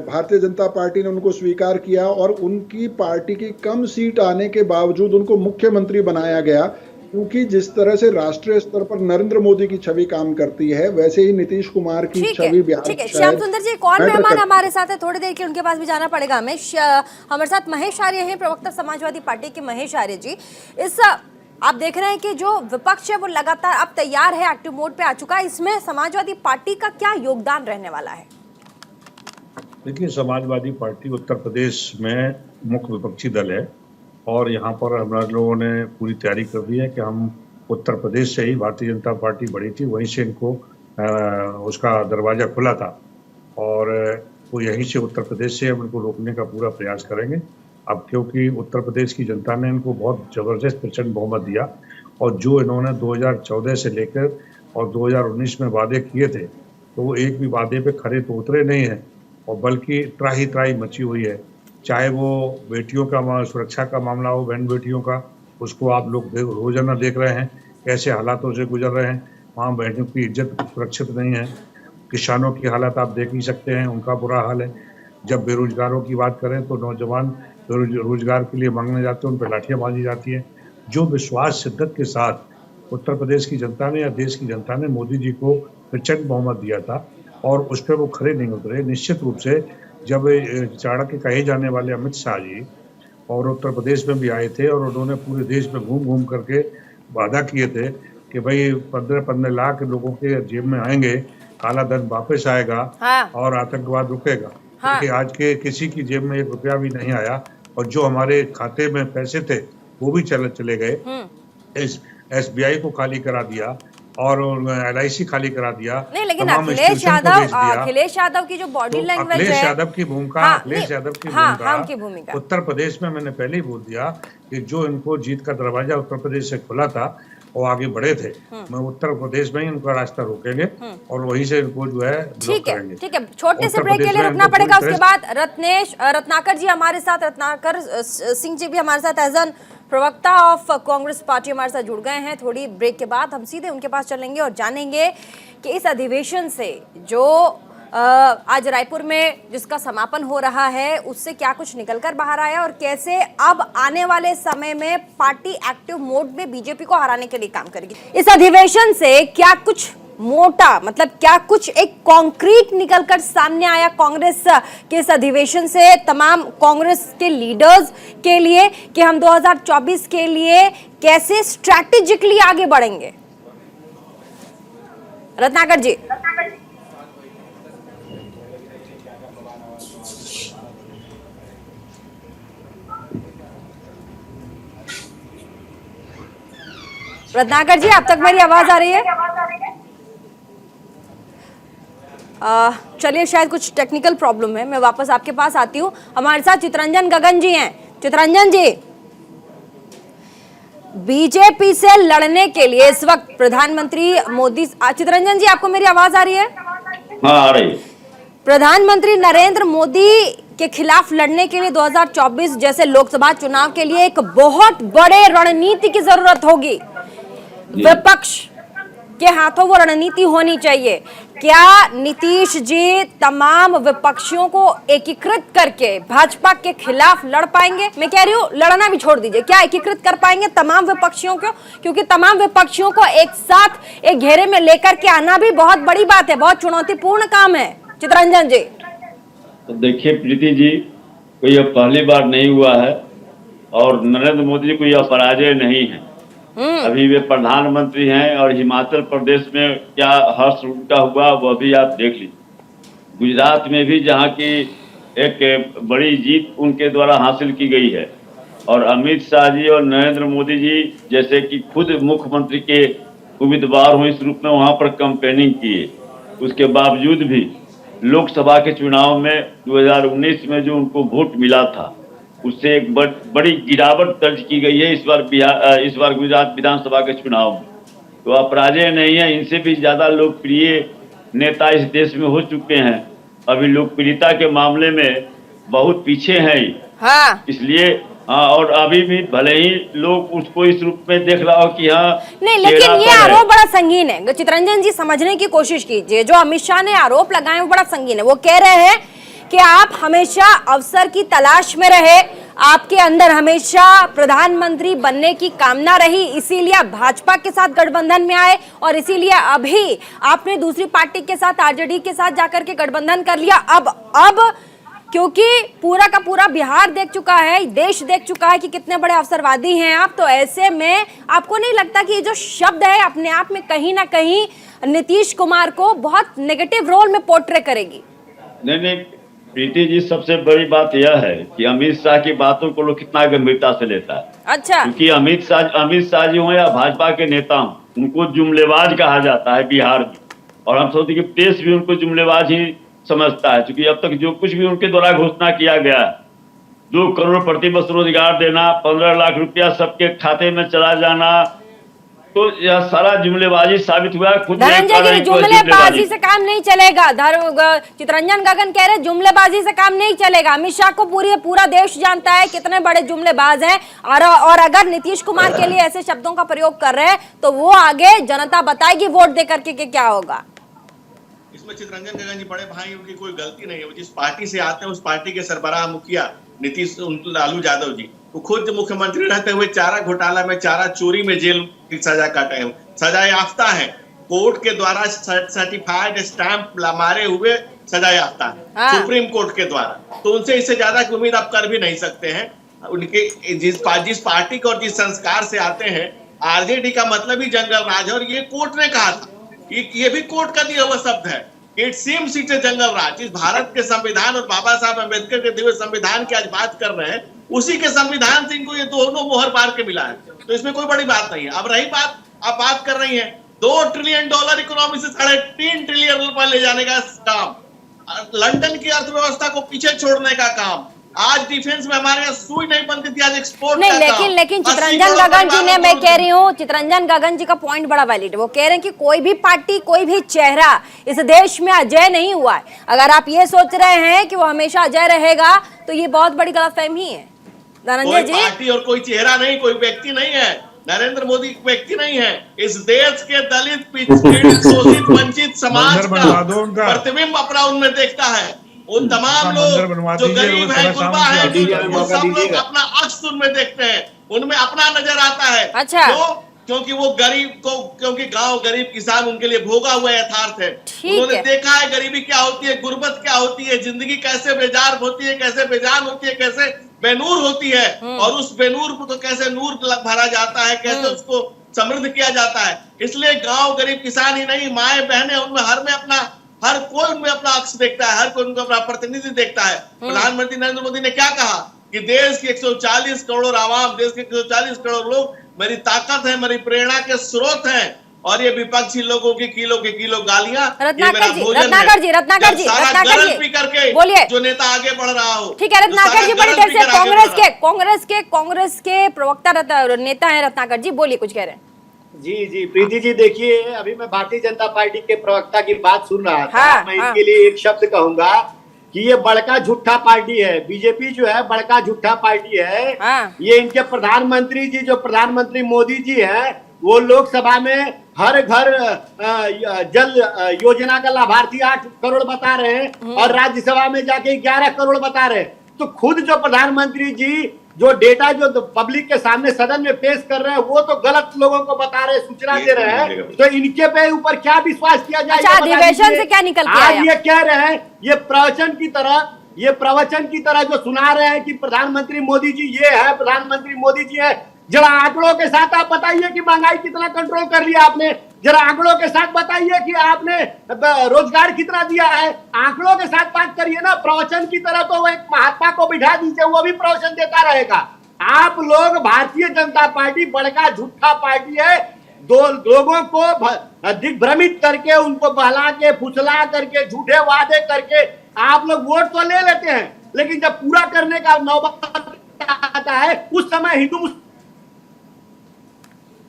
भारतीय जनता पार्टी ने उनको स्वीकार किया और उनकी पार्टी की कम सीट आने के बावजूद उनको मुख्यमंत्री बनाया गया, क्योंकि जिस तरह से राष्ट्रीय स्तर पर नरेंद्र मोदी की छवि काम करती है वैसे ही नीतीश कुमार की छवि बिहार। ठीक है, श्याम सुंदर जी एक और मेहमान हमारे साथ है, थोड़ी देर के उनके पास भी जाना पड़ेगा हमें। हमारे साथ महेश आर्य हैं, प्रवक्ता समाजवादी पार्टी के महेश आर्य जी। इस आप देख रहे हैं कि जो विपक्ष है वो लगातार अब तैयार है, एक्टिव मोड पे आ चुका है, इसमें समाजवादी पार्टी का क्या योगदान रहने वाला है? देखिए, समाजवादी पार्टी उत्तर प्रदेश में मुख्य विपक्षी दल है और यहाँ पर हम लोगों ने पूरी तैयारी कर दी है कि हम उत्तर प्रदेश से ही, भारतीय जनता पार्टी बड़ी थी वहीं से इनको उसका दरवाज़ा खुला था और वो यहीं से उत्तर प्रदेश से हम इनको रोकने का पूरा प्रयास करेंगे। अब क्योंकि उत्तर प्रदेश की जनता ने इनको बहुत ज़बरदस्त प्रचंड बहुमत दिया और जो इन्होंने 2014 से लेकर और 2019 में वादे किए थे तो वो एक भी वादे पे खरे तो उतरे नहीं हैं और बल्कि त्राही त्राही मची हुई है। चाहे वो बेटियों का सुरक्षा का मामला हो, बहन बेटियों का, उसको आप लोग रोजाना देख रहे हैं कैसे हालातों से गुजर रहे हैं, वहाँ बहनों की इज्जत सुरक्षित नहीं है। किसानों की हालत आप देख ही सकते हैं, उनका बुरा हाल है। जब बेरोजगारों की बात करें तो नौजवान रोजगार के लिए मांगने जाते हैं, उन पर लाठियाँ बांधी जाती हैं। जो विश्वास शिद्दत के साथ उत्तर प्रदेश की जनता ने या देश की जनता ने मोदी जी को प्रचंड बहुमत दिया था और उस पर वो खड़े नहीं उतरे। निश्चित रूप से जब चाणक्य कहे जाने वाले अमित शाह जी और उत्तर प्रदेश में भी आए थे और उन्होंने पूरे देश में घूम घूम करके वादा किए थे कि भाई 15 लाख लोगों के जेब में आएंगे, काला धन वापस आएगा और आतंकवाद रुकेगा। क्योंकि आज के किसी की जेब में 1 रुपया भी नहीं आया और जो हमारे खाते में पैसे थे वो भी चले गए। SBI को खाली करा दिया और LIC खाली करा दिया। नहीं, लेकिन अखिलेश यादव की जो बॉडी लैंग्वेज है, अखिलेश यादव की भूमिका उत्तर प्रदेश में मैंने पहले ही बोल दिया कि जो इनको जीत का दरवाजा उत्तर प्रदेश से खुला था वो आगे बढ़े थे। मैं उत्तर प्रदेश में ही उनका रास्ता रोकेंगे और वहीं से इनको जो है ब्लॉक करेंगे। ठीक है, छोटे से ब्रेक के लिए रुकना पड़ेगा, उसके बाद रत्नाकर जी हमारे साथ, रत्नाकर सिंह जी भी हमारे साथ एज एन प्रवक्ता ऑफ कांग्रेस पार्टी हमारे साथ जुड़ गए हैं। थोड़ी ब्रेक के बाद हम सीधे उनके पास चलेंगे और जानेंगे कि इस अधिवेशन से जो आज रायपुर में जिसका समापन हो रहा है उससे क्या कुछ निकलकर बाहर आया और कैसे अब आने वाले समय में पार्टी एक्टिव मोड में बीजेपी को हराने के लिए काम करेगी। इस अधिवेशन से क्या कुछ मोटा मतलब क्या कुछ एक कॉन्क्रीट निकलकर सामने आया कांग्रेस के इस अधिवेशन से तमाम कांग्रेस के लीडर्स के लिए कि हम 2024 के लिए कैसे स्ट्रैटेजिकली आगे बढ़ेंगे। रत्नाकर जी। रत्नाकर जी, आप तक मेरी आवाज आ रही है? चलिए, शायद कुछ टेक्निकल प्रॉब्लम है, मैं वापस आपके पास आती हूँ। हमारे साथ चितरंजन गगन जी हैं। चितरंजन जी, बीजेपी से लड़ने के लिए इस वक्त प्रधानमंत्री मोदी, चितरंजन जी आपको मेरी आवाज आ रही है? हाँ, आ रही है। प्रधानमंत्री नरेंद्र मोदी के खिलाफ लड़ने के लिए 2024 जैसे लोकसभा चुनाव के लिए एक बहुत बड़े रणनीति की जरूरत होगी। विपक्ष के हाथों वो रणनीति होनी चाहिए। क्या नीतीश जी तमाम विपक्षियों को एकीकृत करके भाजपा के खिलाफ लड़ पाएंगे? मैं कह रही हूँ लड़ना भी छोड़ दीजिए, क्या एकीकृत कर पाएंगे तमाम विपक्षियों को? क्योंकि तमाम विपक्षियों को एक साथ एक घेरे में लेकर के आना भी बहुत बड़ी बात है, बहुत चुनौतीपूर्ण काम है। चितरंजन जी। तो देखिए प्रीति जी, कोई यह पहली बार नहीं हुआ है और नरेंद्र मोदी जी को यह पराजय नहीं है। अभी वे प्रधानमंत्री हैं और हिमाचल प्रदेश में क्या हर्ष उनका हुआ वो भी आप देख लीजिए। गुजरात में भी जहां की एक बड़ी जीत उनके द्वारा हासिल की गई है और अमित शाह जी और नरेंद्र मोदी जी जैसे कि खुद मुख्यमंत्री के उम्मीदवार हुए इस रूप में वहां पर कैंपेनिंग किए, उसके बावजूद भी लोकसभा के चुनाव में 2019 में जो उनको वोट मिला था उससे एक बड़ी गिरावट दर्ज की गई है इस बार गुजरात विधानसभा के चुनाव में। तो अपराजय नहीं है, इनसे भी ज्यादा लोकप्रिय नेता इस देश में हो चुके हैं। अभी लोकप्रियता के मामले में बहुत पीछे हैं। हाँ। इसलिए और अभी भी भले ही लोग उसको इस रूप में देख रहा हो कि हाँ नहीं, लेकिन ये आरोप बड़ा संगीन है। चितरंजन जी, समझने की कोशिश कीजिए, जो अमित शाह ने आरोप लगाए वो बड़ा संगीन है। वो कह रहे हैं कि आप हमेशा अवसर की तलाश में रहे, आपके अंदर हमेशा प्रधानमंत्री बनने की कामना रही, इसीलिए आप भाजपा के साथ गठबंधन में आए और इसीलिए अभी आपने दूसरी पार्टी के साथ आरजेडी के साथ जाकर के गठबंधन कर लिया। अब क्योंकि पूरा का पूरा बिहार देख चुका है, देश देख चुका है कि कितने बड़े अवसरवादी हैं आप, तो ऐसे में आपको नहीं लगता कि ये जो शब्द है अपने आप में कहीं ना कहीं नीतीश कुमार को बहुत नेगेटिव रोल में पोर्ट्रे करेगी? नहीं प्रीति जी, सबसे बड़ी बात यह है कि अमित शाह की बातों को लोग कितना गंभीरता से लेता है। अच्छा। क्योंकि अमित शाह जी हो या भाजपा के नेता हों, उनको जुमलेबाज कहा जाता है बिहार में, और हम सोचते कि देश भी उनको जुमलेबाज ही समझता है। क्योंकि अब तक जो कुछ भी उनके द्वारा घोषणा किया गया है, 2 करोड़ प्रति वर्ष रोजगार देना, 15 लाख रुपया सबके खाते में चला जाना, तो यह सारा जुमलेबाजी साबित हुआ। खुद धनंजय, जुमलेबाजी से काम नहीं चलेगा। चितरंजन गगन कह रहे जुमलेबाजी से काम नहीं चलेगा। अमित शाह को पूरा देश जानता है कितने बड़े जुमलेबाज हैं, और अगर नीतीश कुमार के लिए ऐसे शब्दों का प्रयोग कर रहे हैं तो वो आगे जनता बताएगी वोट दे करके कि क्या होगा। इसमें चितरंजन गगन जी बड़े भाई की कोई गलती नहीं है। वो जिस पार्टी से आते हैं उस पार्टी के सरबराह मुखिया नीतीश लालू यादव जी, वो खुद मुख्यमंत्री रहते हुए चारा घोटाला में, चारा चोरी में जेल की सजा काटे हैं, सजा याफ्ता है, कोर्ट के द्वारा सर्टिफाइड स्टैंप मारे हुए सजा याफ्ता है सुप्रीम कोर्ट के द्वारा। तो उनसे इससे ज्यादा की उम्मीद आप कर भी नहीं सकते हैं। उनके जिस पार्टी को और जिस संस्कार से आते हैं, आरजेडी का मतलब ही जंगल राज है और ये कोर्ट ने कहा था, ये भी कोर्ट का दिया हुआ शब्द है। इट सीम्स इट्स ए जंगल राज। इस भारत के संविधान और बाबा साहब अम्बेडकर के दिए संविधान की आज बात कर रहे हैं, उसी के संविधान से इनको ये दोनों मोहर मार के मिला है। तो इसमें कोई बड़ी बात नहीं है। अब रही बात, आप बात कर रही हैं $2 ट्रिलियन इकोनॉमी से $3.5 ट्रिलियन ले जाने का काम, लंदन की अर्थव्यवस्था को पीछे छोड़ने का काम, आज डिफेंस में हमारे यहाँ सुई नहीं बनती थी, आज एक्सपोर्ट नहीं, लेकिन चितरंजन गगन जी ने, मैं कह रही हूँ चितरंजन गगन जी का पॉइंट बड़ा वैलिड है। वो कह रहे हैं कि कोई भी पार्टी, कोई भी चेहरा इस देश में अजय नहीं हुआ है। अगर आप ये सोच रहे हैं कि वो हमेशा अजय रहेगा तो ये बहुत बड़ी गलतफहमी है। धनंजय कोई जी, पार्टी और कोई चेहरा नहीं, कोई व्यक्ति नहीं है। नरेंद्र मोदी व्यक्ति नहीं है, इस देश के दलित, पीड़ित, शोषित, वंचित समाज का प्रतिबिंब अपना उनमें देखता है। उन तमाम लोग जो गरीब है, गुरबा है, वो सब लोग अपना अक्स उनमें देखते हैं, उनमें अपना नजर आता है। अच्छा, क्योंकि वो गरीब को, क्योंकि गांव गरीब किसान उनके लिए भोगा हुआ यथार्थ है। उन्होंने देखा है गरीबी क्या होती है, गुर्बत क्या होती है, जिंदगी कैसे बेजार होती है, कैसे बेजान होती है, कैसे बेनूर होती है, और उस बेनूर को कैसे नूर भरा जाता है, कैसे उसको समृद्ध किया जाता है। इसलिए गांव गरीब किसान ही नहीं, माए बहने, उनमें हर कोई उनमें अपना अक्ष देखता है, हर कोई उनको अपना प्रतिनिधि देखता है। प्रधानमंत्री नरेंद्र मोदी ने क्या कहा कि देश के 140 करोड़ आवाम, देश के 140 करोड़ लोग मेरी ताकत है, मेरी प्रेरणा के स्रोत हैं, और ये विपक्षी लोगों की किलो के किलो गालियां, रत्नाकर जी करके बोलिए, जो नेता आगे बढ़ रहा हो। ठीक है रत्नाकर जी, बड़ी देर से कांग्रेस के प्रवक्ता नेता है रत्नाकर जी, बोलिए, कुछ कह रहे हैं। जी प्रीति जी, देखिए अभी मैं भारतीय जनता पार्टी के प्रवक्ता की बात सुन रहा था। मैं इनके लिए एक शब्द कहूंगा कि ये बड़का झूठा पार्टी है। बीजेपी जो है बड़का झूठा पार्टी है। ये इनके प्रधानमंत्री जी, जो प्रधानमंत्री मोदी जी हैं, वो लोकसभा में हर घर जल योजना का लाभार्थी 8 करोड़ बता रहे हैं, और राज्यसभा में जाके 11 करोड़ बता रहे हैं। तो खुद जो प्रधानमंत्री जी जो डेटा जो पब्लिक के सामने सदन में पेश कर रहे हैं, वो तो गलत लोगों को बता रहे, सूचना दे रहे हैं। तो इनके पे ऊपर क्या विश्वास किया जाए? अच्छा, अधिवेशन से क्या निकल के आया? आज ये कह रहे हैं, ये प्रवचन की तरह जो सुना रहे हैं कि प्रधानमंत्री मोदी जी ये है, प्रधानमंत्री मोदी जी है। जरा आंकड़ों के साथ आप बताइए कि महंगाई कितना कंट्रोल कर लिया आपने। जरा आंकड़ों के साथ बताइए कि आपने रोजगार कितना दिया है। आंकड़ों के साथ बात करिए ना। प्रवचन की तरह तो वो एक महात्मा को बिठा दीजिए, वो भी प्रवचन देता रहेगा। आप लोग, भारतीय जनता पार्टी बड़का झूठा पार्टी है। दो लोगों को दिग्भ्रमित करके, उनको बहला के, फुसला करके, झूठे वादे करके आप लोग वोट तो ले लेते हैं, लेकिन जब पूरा करने का नौबत आता है, उस समय हिंदू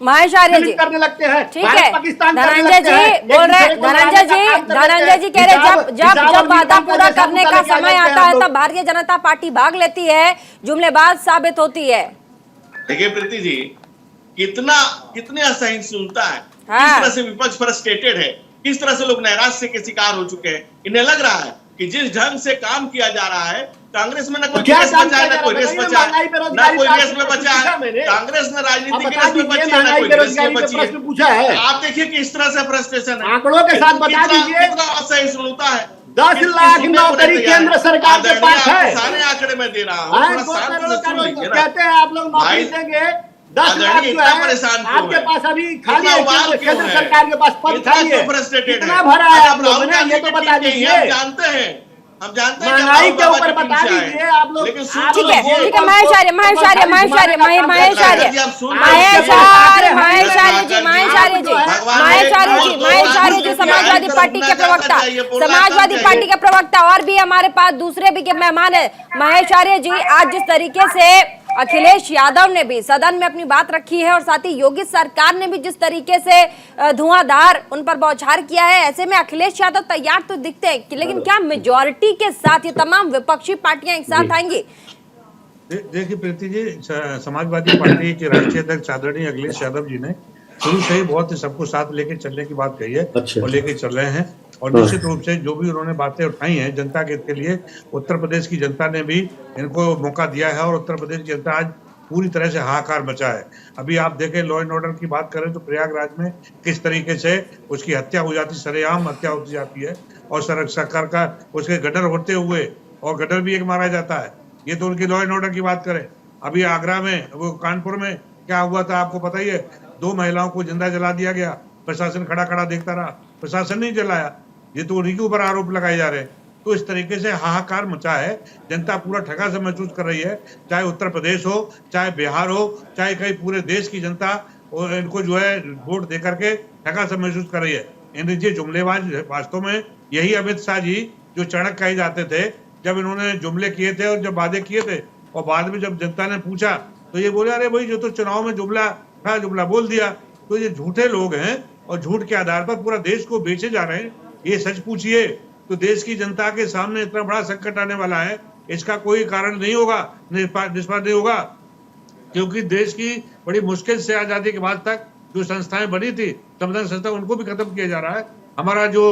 महेश आर्य जी करने लगते हैं। ठीक है, धनंजय जी बोल रहे, धनंजय जी कह रहे जब वादा पूरा करने का समय आता है तब भारतीय जनता पार्टी भाग लेती है, जुमलेबाज साबित होती है। देखिए प्रीति जी, कितने असहिष्णुता है, किस तरह से विपक्ष फ्रस्ट्रेटेड है, किस तरह से लोग नैराश्य के शिकार हो चुके हैं। इन्हें लग रहा है कि जिस ढंग से काम किया जा रहा है, कांग्रेस में ना कोई रेस बचा है, ना कोई रेस बचा है, ना कोई रेस में बचा है। कांग्रेस ने राजनीतिक रेस में बची है, ना कोई रेस में बची है। आप देखिए कि इस तरह से फ्रस्ट्रेशन है। आंकड़ों के साथ बता दीजिए, कितना असहिष्णुता है। 10 लाख नौकरी केंद्र सरकार के पास है। सारे आंकड़े में दे रहा हूँ, कहते हैं आप लोग नौकरी देंगे। 10 लाख जो है आपके पास अभी खाली है, केंद्र सरकार के पास पद खाली है। कितना भरा है आप लोगों ने, ये तो बता दीजिए। हम जानते हैं महंगाई के ऊपर बता दीजिए आप लोग। ठीक है महेश आर्य जी समाजवादी पार्टी के प्रवक्ता, और भी हमारे पास दूसरे भी के मेहमान है। महेश आर्य जी, आज जिस तरीके से अखिलेश यादव ने भी सदन में अपनी बात रखी है, और साथ ही योगी सरकार ने भी जिस तरीके से धुआंधार उन पर बौछार किया है, ऐसे में अखिलेश यादव तैयार तो दिखते हैं, लेकिन क्या मेजॉरिटी के साथ ये तमाम विपक्षी पार्टियां एक साथ आएंगी? देखिए प्रीति जी, समाजवादी पार्टी के राष्ट्रीय अध्यक्ष आदरणीय अखिलेश यादव जी ने शुरू से ही बहुत ही सबको साथ लेके चलने की बात कही है। और लेके चल रहे हैं, और निश्चित रूप से जो भी उन्होंने बातें उठाई हैं जनता के हित के लिए, उत्तर प्रदेश की जनता ने भी इनको मौका दिया है, और उत्तर प्रदेश की जनता आज पूरी तरह से हाहाकार मचा है। अभी आप देखें, लॉ एंड ऑर्डर की बात करें तो प्रयागराज में किस तरीके से उसकी हत्या हो जाती, सरेआम हत्या होती जाती है, और सरकार का उसके गडर होते हुए, और गडर भी एक मारा जाता है। ये तो उनकी लॉ एंड ऑर्डर की बात करें। अभी आगरा में, वो कानपुर में क्या हुआ था आपको पता ही है, 2 महिलाओं को जिंदा जला दिया गया, प्रशासन खड़ा खड़ा देखता रहा, प्रशासन नहीं जलाया, ये तो उन्हीं के ऊपर आरोप लगाए जा रहे हैं। तो इस तरीके से हाहाकार मचा है, जनता पूरा ठगा से महसूस कर रही है, चाहे उत्तर प्रदेश हो, चाहे बिहार हो, चाहे कहीं पूरे देश की जनता इनको जो है वोट दे करके ठगा से महसूस कर रही है। इन जुमलेबाज वास्तव में यही अमित शाह जी जो चढ़क कहे जाते थे, जब इन्होंने जुमले किए थे और जब वादे किए थे, और बाद में जब जनता ने पूछा तो ये बोले, अरे भाई जो तो चुनाव में जुमला बोल दिया। तो ये झूठे लोग हैं, और झूठ के आधार पर पूरा देश को बेचे जा रहे हैं। ये सच पूछिए तो देश की जनता के सामने इतना बड़ा संकट आने वाला है इसका कोई कारण नहीं होगा, निष्पक्ष नहीं होगा, क्योंकि देश की बड़ी मुश्किल से आजादी के बाद तक जो संस्थाएं बनी थी, संविधान संस्था, उनको भी खत्म किया जा रहा है। हमारा जो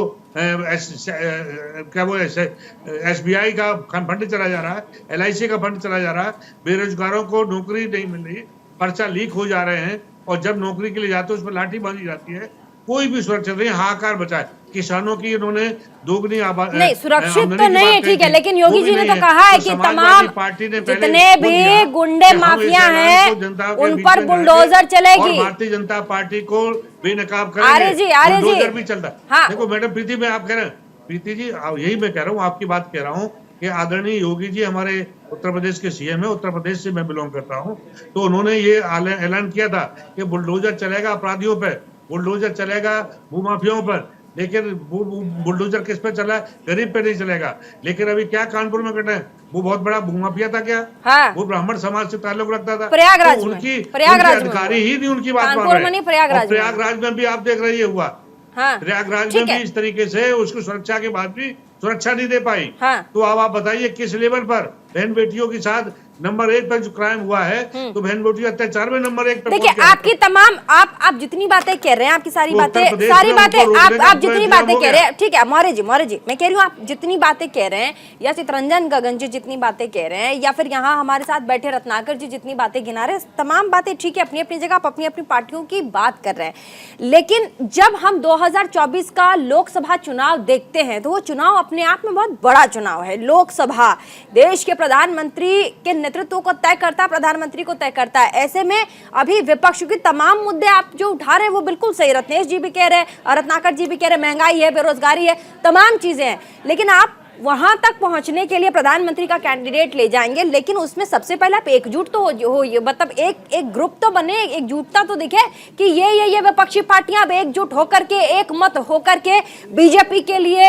SBI का फंड चला जा रहा है, LIC का फंड चला जा रहा है, बेरोजगारों को नौकरी नहीं मिल रही, पर्चा लीक हो जा रहे हैं, और जब नौकरी के लिए जाते हैं उस पर लाठी बांधी जाती है, कोई भी सुरक्षित नहीं, हाहाकार बचाए। किसानों की इन्होंने दोगुनी नहीं, सुरक्षित तो नहीं, ठीक है, लेकिन योगी जी ने तो कहा है कि तमाम जितने भी गुंडे माफिया हैं उन पर बुलडोजर चलेगी। भारतीय जनता पार्टी को बेनकाब करेंगे, बुलडोजर भी चलता है। हाँ। देखो मैडम प्रीति, मैं आप कह रहे हैं, प्रीति जी यही मैं कह रहा हूँ, आपकी बात कह रहा हूँ कि आदरणीय योगी जी हमारे उत्तर प्रदेश के CM है, उत्तर प्रदेश से मैं बिलोंग करता हूँ, तो उन्होंने ये ऐलान किया था कि बुलडोजर चलेगा अपराधियों पे, बुलडोजर चलेगा भूमाफियाओं पर, लेकिन बुलडोजर किस पे चला है? गरीब पे नहीं चलेगा। लेकिन अभी क्या कानपुर में घटा है, वो बहुत बड़ा भूमाफिया था क्या? हाँ। वो ब्राह्मण समाज से ताल्लुक रखता था, प्रयागराज तो में, उनकी प्रयागराज अधिकारी ही नहीं उनकी बात मान रहे। प्रयागराज में भी आप देख रहे ये हुआ, प्रयागराज में भी इस तरीके से उसको सुरक्षा के बाद भी सुरक्षा नहीं दे पाई। तो अब आप बताइए किस लेवल पर बहन बेटियों के साथ नंबर 1 पर जो क्राइम हुआ है, तो बहन बेटियों अत्याचार में नंबर 1 पर। देखिए आपकी तमाम आप जितनी बातें कह रहे हैं, आपकी सारी बातें आप जितनी बातें कह रहे हैं, ठीक है मौर्य जी मैं कह रही हूँ, आप जितनी बातें कह रहे हैं, या चितरंजन गगन जी जितनी बातें कह रहे हैं, या फिर यहाँ हमारे साथ बैठे रत्नाकर जी जितनी बातें गिना रहे हैं, तमाम बातें ठीक है, अपनी अपनी जगह आप अपनी अपनी पार्टियों की बात कर रहे हैं। लेकिन जब हम 2024 का लोकसभा चुनाव देखते हैं, तो वो चुनाव अपने आप में बहुत बड़ा चुनाव है। लोकसभा देश के प्रधानमंत्री के नेतृत्व को तय करता है, प्रधानमंत्री को तय करता है। ऐसे में अभी विपक्ष के तमाम मुद्दे आप जो उठा रहे हैं वो बिल्कुल सही, रत्नेश जी भी कह रहे हैं, रत्नाकर जी भी कह रहे हैं, महंगाई है, बेरोजगारी है, तमाम चीजें हैं, लेकिन आप वहां तक पहुंचने के लिए प्रधानमंत्री का कैंडिडेट ले जाएंगे, लेकिन उसमें सबसे पहले आप एकजुट तो हो मतलब एक ग्रुप तो बने, एकजुटता तो दिखे कि ये विपक्षी पार्टियां अब एकजुट होकर के, एक मत होकर के बीजेपी के लिए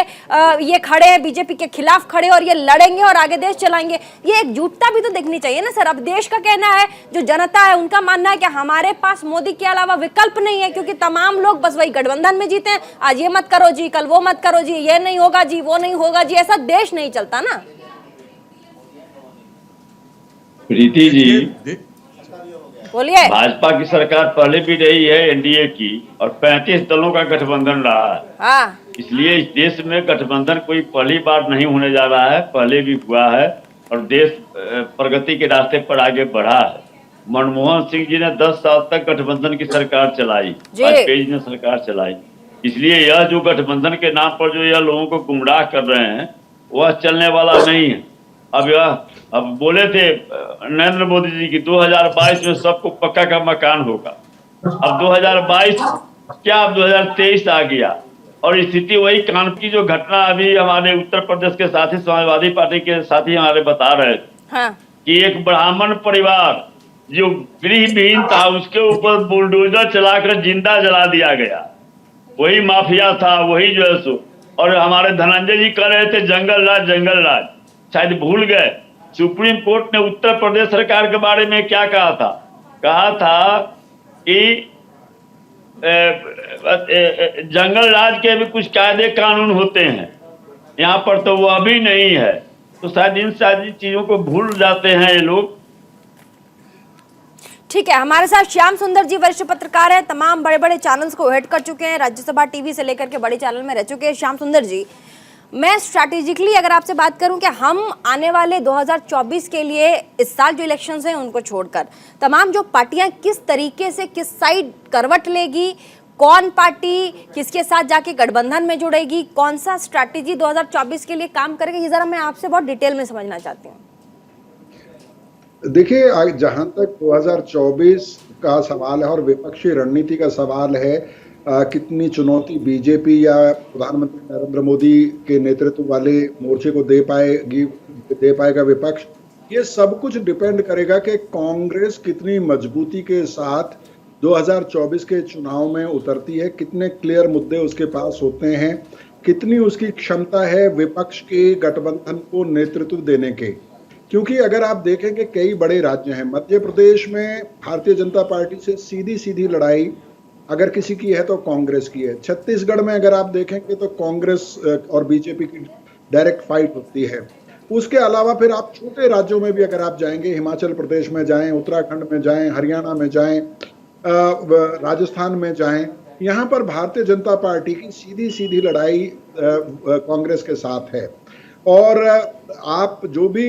ये खड़े हैं, बीजेपी के खिलाफ खड़े और ये लड़ेंगे और आगे देश चलाएंगे। ये एकजुटता भी तो दिखनी चाहिए ना सर। अब देश का कहना है, जो जनता है उनका मानना है कि हमारे पास मोदी के अलावा विकल्प नहीं है, क्योंकि तमाम लोग बस वही गठबंधन में जीते हैं, आज ये मत करो जी, कल वो मत करो जी, ये नहीं होगा जी, वो नहीं होगा जी, ऐसा देश नहीं चलता ना। प्रीति जी बोलिए। भाजपा की सरकार पहले भी रही है एनडीए की, और 35 दलों का गठबंधन रहा है। हाँ। इसलिए इस देश में गठबंधन कोई पहली बार नहीं होने जा रहा है, पहले भी हुआ है और देश प्रगति के रास्ते पर आगे बढ़ा है। मनमोहन सिंह जी ने 10 साल तक गठबंधन की सरकार चलाई, वाजपेयी जी ने सरकार चलाई। इसलिए यह जो गठबंधन के नाम पर जो यह लोगों को गुमराह कर रहे हैं, वह चलने वाला नहीं है। अब बोले थे नरेंद्र मोदी जी की 2022 में सबको पक्का का मकान होगा। अब 2022 क्या, अब 2023 आ गया, और स्थिति वही कानपुर की जो घटना अभी हमारे उत्तर प्रदेश के साथी समाजवादी पार्टी के साथी हमारे बता रहे थे। हाँ। कि एक ब्राह्मण परिवार जो गृहविहीन था, उसके ऊपर बुलडोजर चलाकर जिंदा जला दिया गया। वही माफिया था, वही जो है सो। और हमारे धनंजय जी कह रहे थे जंगल राज, शायद भूल गए सुप्रीम कोर्ट ने उत्तर प्रदेश सरकार के बारे में क्या कहा था कि जंगल राज के भी कुछ कायदे कानून होते हैं, यहाँ पर तो वो अभी नहीं है। तो शायद इन सारी चीजों को भूल जाते हैं ये लोग। ठीक है, हमारे साथ श्याम सुंदर जी वरिष्ठ पत्रकार हैं, तमाम बड़े बड़े चैनल्स को हेड कर चुके हैं, राज्यसभा टीवी से लेकर के बड़े चैनल में रह चुके हैं। श्याम सुंदर जी, मैं स्ट्रैटेजिकली अगर आपसे बात करूं कि हम आने वाले 2024 के लिए इस साल जो इलेक्शंस हैं उनको छोड़कर तमाम जो पार्टियां किस तरीके से किस साइड करवट लेगी, कौन पार्टी किसके साथ जाके गठबंधन में जुड़ेगी, कौन सा स्ट्रैटेजी 2024 के लिए काम करेगा, ये जरा मैं आपसे बहुत डिटेल में समझना चाहती हूँ। देखिए, जहां तक 2024 का सवाल है और विपक्षी रणनीति का सवाल है, कितनी चुनौती बीजेपी या प्रधानमंत्री नरेंद्र मोदी के नेतृत्व वाले मोर्चे को दे पाएगा विपक्ष, ये सब कुछ डिपेंड करेगा कि कांग्रेस कितनी मजबूती के साथ 2024 के चुनाव में उतरती है, कितने क्लियर मुद्दे उसके पास होते हैं, कितनी उसकी क्षमता है विपक्ष के गठबंधन को नेतृत्व देने के। क्योंकि अगर आप देखें कि कई बड़े राज्य हैं, मध्य प्रदेश में भारतीय जनता पार्टी से सीधी लड़ाई अगर किसी की है तो कांग्रेस की है। छत्तीसगढ़ में अगर आप देखेंगे तो कांग्रेस और बीजेपी की डायरेक्ट फाइट होती है। उसके अलावा फिर आप छोटे राज्यों में भी अगर आप जाएंगे, हिमाचल प्रदेश में जाएं, उत्तराखंड में जाएं, हरियाणा में जाएं, राजस्थान में जाएं, यहाँ पर भारतीय जनता पार्टी की सीधी सीधी लड़ाई कांग्रेस के साथ है। और आप जो भी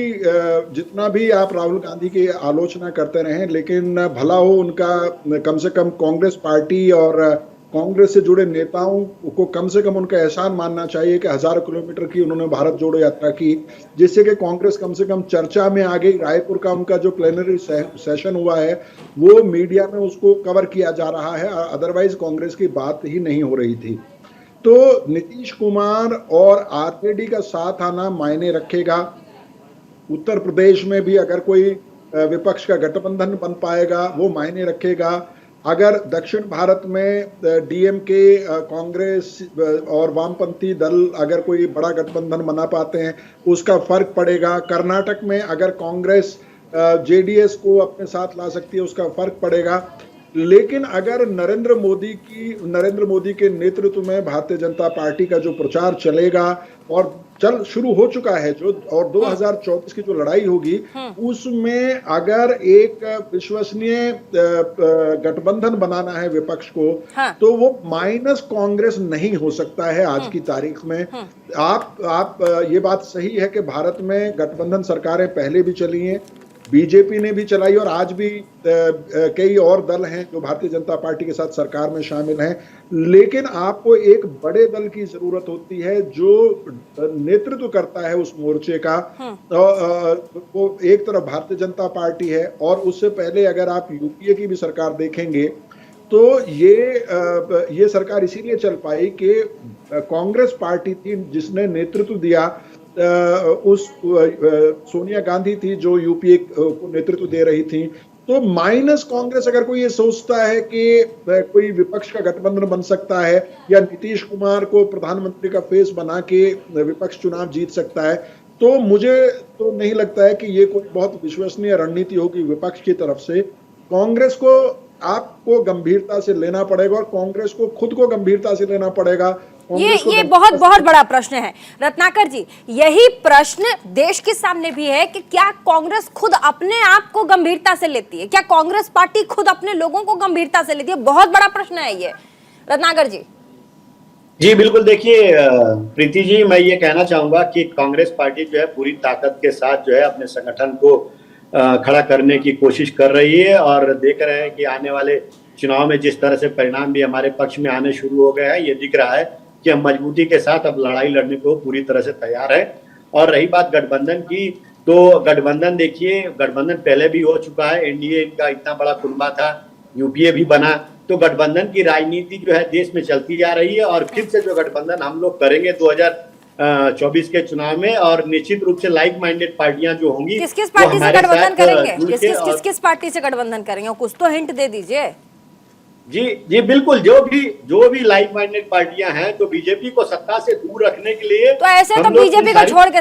जितना भी आप राहुल गांधी की आलोचना करते रहें, लेकिन भला हो उनका कम से कम कांग्रेस पार्टी और कांग्रेस से जुड़े नेताओं को कम से कम उनका एहसान मानना चाहिए कि हजारों किलोमीटर की उन्होंने भारत जोड़ो यात्रा की, जिससे कि कांग्रेस कम से कम चर्चा में आ गई। रायपुर का उनका जो प्लेनरी सेशन हुआ है वो मीडिया में उसको कवर किया जा रहा है, अदरवाइज कांग्रेस की बात ही नहीं हो रही थी। तो नीतीश कुमार और आरजेडी का साथ आना मायने रखेगा। उत्तर प्रदेश में भी अगर कोई विपक्ष का गठबंधन बन पाएगा वो मायने रखेगा। अगर दक्षिण भारत में डीएमके, कांग्रेस और वामपंथी दल अगर कोई बड़ा गठबंधन बना पाते हैं उसका फर्क पड़ेगा। कर्नाटक में अगर कांग्रेस जेडीएस को अपने साथ ला सकती है उसका फर्क पड़ेगा। लेकिन अगर नरेंद्र मोदी के नेतृत्व में भारतीय जनता पार्टी का जो प्रचार चलेगा और शुरू हो चुका है जो, और 2024 की जो लड़ाई होगी उसमें अगर एक विश्वसनीय गठबंधन बनाना है विपक्ष को, तो वो माइनस कांग्रेस नहीं हो सकता है आज की तारीख में। आप ये बात सही है कि भारत में गठबंधन सरकारें पहले भी चली हैं, बीजेपी ने भी चलाई और आज भी कई और दल हैं जो भारतीय जनता पार्टी के साथ सरकार में शामिल हैं। लेकिन आपको एक बड़े दल की जरूरत होती है जो नेतृत्व करता है उस मोर्चे का। वो एक तरफ भारतीय जनता पार्टी है और उससे पहले अगर आप यूपीए की भी सरकार देखेंगे तो ये सरकार इसीलिए चल पाई कि कांग्रेस पार्टी थी जिसने नेतृत्व दिया, उस सोनिया गांधी थी जो यूपीए को नेतृत्व दे रही थी। तो माइनस कांग्रेस अगर कोई ये सोचता है कि कोई विपक्ष का गठबंधन बन सकता है या नीतीश कुमार को प्रधानमंत्री का फेस बना के विपक्ष चुनाव जीत सकता है, तो मुझे तो नहीं लगता है कि ये कोई बहुत विश्वसनीय रणनीति होगी विपक्ष की तरफ से। कांग्रेस को आपको गंभीरता से लेना पड़ेगा और कांग्रेस को खुद को गंभीरता से लेना पड़ेगा। ये बहुत बड़ा प्रश्न है रत्नाकर जी। यही प्रश्न देश के सामने भी है कि क्या कांग्रेस खुद अपने आप को गंभीरता से लेती है, क्या कांग्रेस पार्टी खुद अपने लोगों को गंभीरता से लेती है? बहुत बड़ा प्रश्न है ये, रत्नाकर जी। जी बिल्कुल, देखिए प्रीति जी, मैं ये कहना चाहूंगा कि कांग्रेस पार्टी जो है पूरी ताकत के साथ जो है अपने संगठन को खड़ा करने की कोशिश कर रही है और देख रहे हैं कि आने वाले चुनाव में जिस तरह से परिणाम भी हमारे पक्ष में आने शुरू हो गए हैं, ये दिख रहा है कि हम मजबूती के साथ अब लड़ाई लड़ने को पूरी तरह से तैयार है। और रही बात गठबंधन की, तो गठबंधन देखिए, गठबंधन पहले भी हो चुका है, एनडीए इनका इतना बड़ा कुनबा था, यूपीए भी बना, तो गठबंधन की राजनीति जो है देश में चलती जा रही है। और फिर से जो गठबंधन हम लोग करेंगे 2024 के चुनाव में, और निश्चित रूप से लाइक माइंडेड पार्टियां जो होंगी, किस पार्टी से गठबंधन करेंगे? किस पार्टी से गठबंधन करेंगे? कुछ तो हिंट दे दीजिए। जी बिल्कुल, जो भी लाइक माइंडेड पार्टियां हैं तो बीजेपी को सत्ता से दूर रखने के लिए, तो ऐसे तो बीजेपी को छोड़ के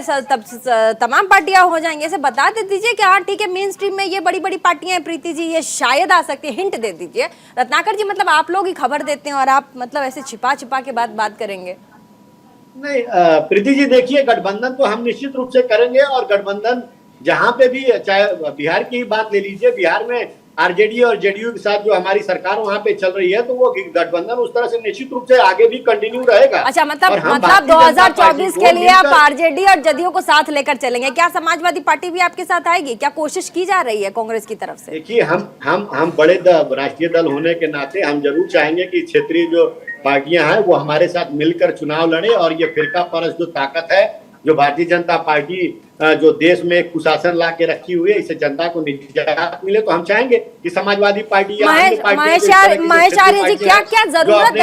तमाम पार्टियां हो जाएंगी, ऐसे बता दे दीजिए कि हाँ ठीक है, मेन स्ट्रीम में ये बड़ी बड़ी पार्टियां हैं प्रीति जी, ये शायद आ सकती है, हिंट दे दीजिए। रत्नाकर जी, मतलब आप लोग ही खबर देते हैं और आप मतलब ऐसे छिपा के बात करेंगे। नहीं प्रीति जी, देखिए गठबंधन तो हम निश्चित रूप से करेंगे, और गठबंधन जहां पे भी, चाहे बिहार की बात ले लीजिए, बिहार में आरजेडी और जेडीयू के साथ जो हमारी सरकार वहां पे चल रही है, तो वो गठबंधन उस तरह से निश्चित रूप से आगे भी कंटिन्यू रहेगा। अच्छा, मतलब 2024 के लिए आप आरजेडी और जेडीयू को साथ लेकर चलेंगे। क्या समाजवादी पार्टी भी आपके साथ आएगी? क्या कोशिश की जा रही है कांग्रेस की तरफ से? देखिए, हम बड़े राष्ट्रीय दल होने के नाते हम जरूर चाहेंगे कि क्षेत्रीय जो पार्टियां हैं वो हमारे साथ मिलकर चुनाव लड़े, और ये फिरका परस्त जो ताकत है, जो भारतीय जनता पार्टी जो देश में कुशासन ला के रखी हुई है, इससे जनता को निजात मिले, तो हम चाहेंगे कि समाजवादी पार्टी महेश आर्य जी, क्या जरूरत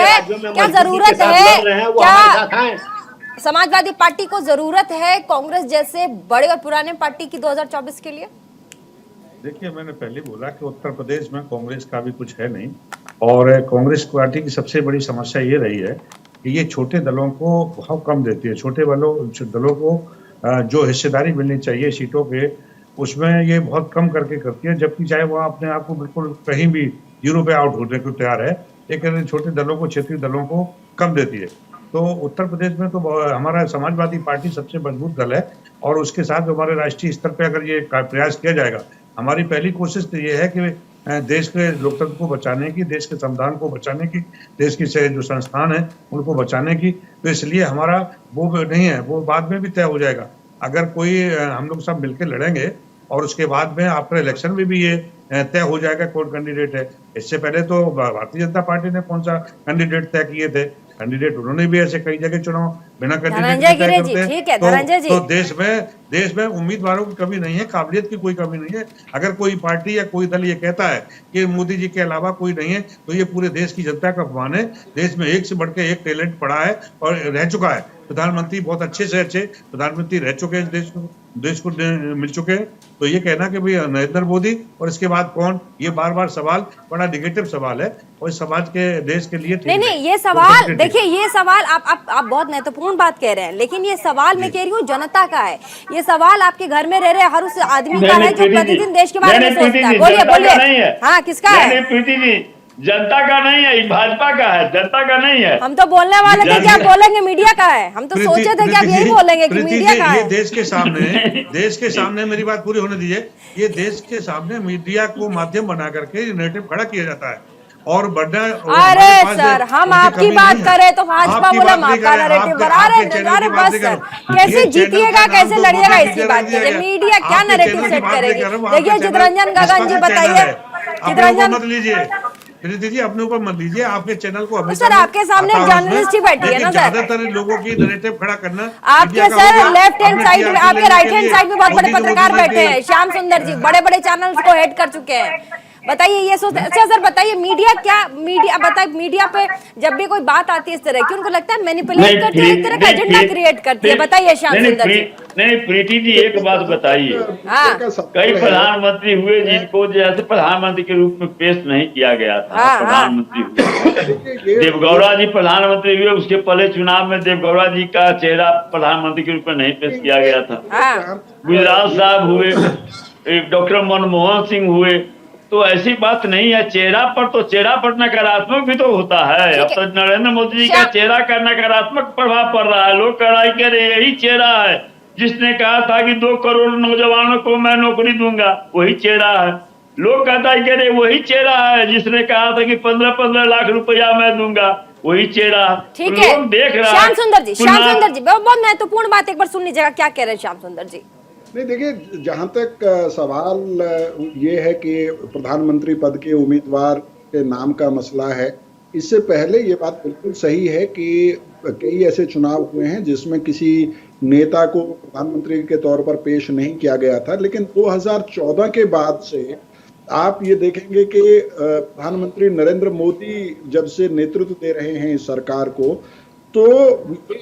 है समाजवादी पार्टी को जरूरत है कांग्रेस जैसे बड़े और पुराने पार्टी की 2024 के लिए? देखिए, मैंने पहले बोला कि उत्तर प्रदेश में कांग्रेस का भी कुछ है नहीं, और कांग्रेस पार्टी की सबसे बड़ी समस्या ये रही है कि ये छोटे दलों को बहुत कम देती है। छोटे दलों को जो हिस्सेदारी मिलनी चाहिए सीटों पे, उसमें ये बहुत कम करके करती है, जबकि चाहे वो अपने आप को बिल्कुल कहीं भी 0 पे आउट होने को तैयार है, लेकिन छोटे दलों को, क्षेत्रीय दलों को कम देती है। तो उत्तर प्रदेश में तो हमारा समाजवादी पार्टी सबसे मजबूत दल है और उसके साथ हमारे राष्ट्रीय स्तर पे अगर ये प्रयास किया जाएगा, हमारी पहली कोशिश तो ये है कि देश के लोकतंत्र को बचाने की, देश के संविधान को बचाने की, देश की जो संस्थान है उनको बचाने की। तो इसलिए हमारा वो नहीं है, वो बाद में भी तय हो जाएगा। अगर कोई हम लोग सब मिलकर लड़ेंगे और उसके बाद में आफ्टर इलेक्शन में भी ये तय हो जाएगा कौन कैंडिडेट है। इससे पहले तो भारतीय जनता पार्टी ने कौन सा कैंडिडेट तय किए थे, कैंडिडेट उन्होंने भी ऐसे कई जगह चुनाव बिना कैंडिडेट तो देश में उम्मीदवारों की कमी नहीं है, काबिलियत की कोई कमी नहीं है। अगर कोई पार्टी या कोई दल ये कहता है कि मोदी जी के अलावा कोई नहीं है तो ये पूरे देश की जनता का अपमान है। देश में एक से बढ़ के एक टैलेंट पड़ा है और रह चुका है। प्रधानमंत्री बहुत अच्छे से अच्छे प्रधानमंत्री रह चुके हैं, देश को मिल चुके हैं। तो ये कहना कि भाई नरेंद्र मोदी और इसके बाद कौन, ये बार बार सवाल बड़ा निगेटिव सवाल है और समाज के देश के लिए नहीं ये सवाल देखिए, ये सवाल आप बहुत महत्वपूर्ण बात कह रहे हैं, लेकिन ये सवाल मैं कह रही हूँ जनता का है। ये सवाल आपके घर में रह रहे हर उस आदमी का है जो प्रतिदिन देश के बारे में सोचता है। बोलिए हाँ, किसका है? प्रीति जी, जनता का नहीं है, भाजपा का है, जनता का नहीं है। हम तो बोलने वाले थे कि आप बोलेंगे मीडिया का है, हम तो सोचे थे कि आप यही बोलेंगे कि मीडिया का है। देश के सामने मेरी बात पूरी होने दीजिए। ये देश के सामने मीडिया को माध्यम बना करके नैरेटिव खड़ा किया जाता है और बढ़ना। अरे सर, हम आपकी बात करें तो भाजपा बोला आपका नैरेटिव बना रहे। अरे बस सर, कैसे जीतिएगा, कैसे लड़िएगा, इसकी बात कीजिए। मीडिया क्या नैरेटिव सेट करेगी? देखिए चितरंजन गगन जी बताइए, चितरंजन मत लीजिए प्रीति जी, अपने ऊपर मत लीजिए। आपके चैनल को हमेशा सर आपके सामने एक जर्नलिस्ट ही बैठी है ना सर। ज्यादातर लोगों की नैरेटिव खड़ा करना आपके सर लेफ्ट हैंड साइड में, आपके राइट हैंड साइड में बहुत बड़े पत्रकार बैठे हैं। श्याम सुंदर जी बड़े बड़े चैनल्स को हेड कर चुके हैं। बताइए ये सोचते। अच्छा सर बताइए, मीडिया पे जब भी कोई बात आती है इस तरह की, उनको लगता है मैनिपुलेट करती है, एक तरह का एजेंडा क्रिएट करती है। बताइए श्याम सुंदर जी। नहीं प्रीति जी, एक बात बताइए, कई प्रधानमंत्री हुए जिनको जैसे प्रधानमंत्री के रूप में पेश नहीं किया गया था। प्रधानमंत्री हुए, देवगौड़ा जी प्रधानमंत्री हुए, उसके पहले चुनाव में देवगौड़ा जी का चेहरा प्रधानमंत्री के रूप में नहीं पेश किया गया था। गुजराल साहब हुए, डॉक्टर मनमोहन सिंह हुए। तो ऐसी बात नहीं है, चेहरा पर नकारात्मक भी तो होता है। अब तो नरेंद्र मोदी जी का चेहरा का नकारात्मक प्रभाव पड़ रहा है। लोग कड़ाई कर यही चेहरा है जिसने कहा था कि 2 करोड़ नौजवानों को मैं नौकरी दूंगा, वही चेहरा है। लोग कड़ाई करे वही चेहरा है जिसने कहा था कि 15-15 लाख रुपया मैं दूंगा, वही चेहरा। ठीक है, देख रहा है। श्याम सुंदर जी बहुत महत्वपूर्ण बात एक बार सुन लीजिएगा, क्या कह रहे हैं श्याम सुंदर जी। नहीं देखिए, जहां तक सवाल ये है कि प्रधानमंत्री पद के उम्मीदवार के नाम का मसला है, इससे पहले ये बात बिल्कुल सही है कि कई ऐसे चुनाव हुए हैं जिसमें किसी नेता को प्रधानमंत्री के तौर पर पेश नहीं किया गया था। लेकिन 2014 के बाद से आप ये देखेंगे कि प्रधानमंत्री नरेंद्र मोदी जब से नेतृत्व दे रहे हैं इस सरकार को, तो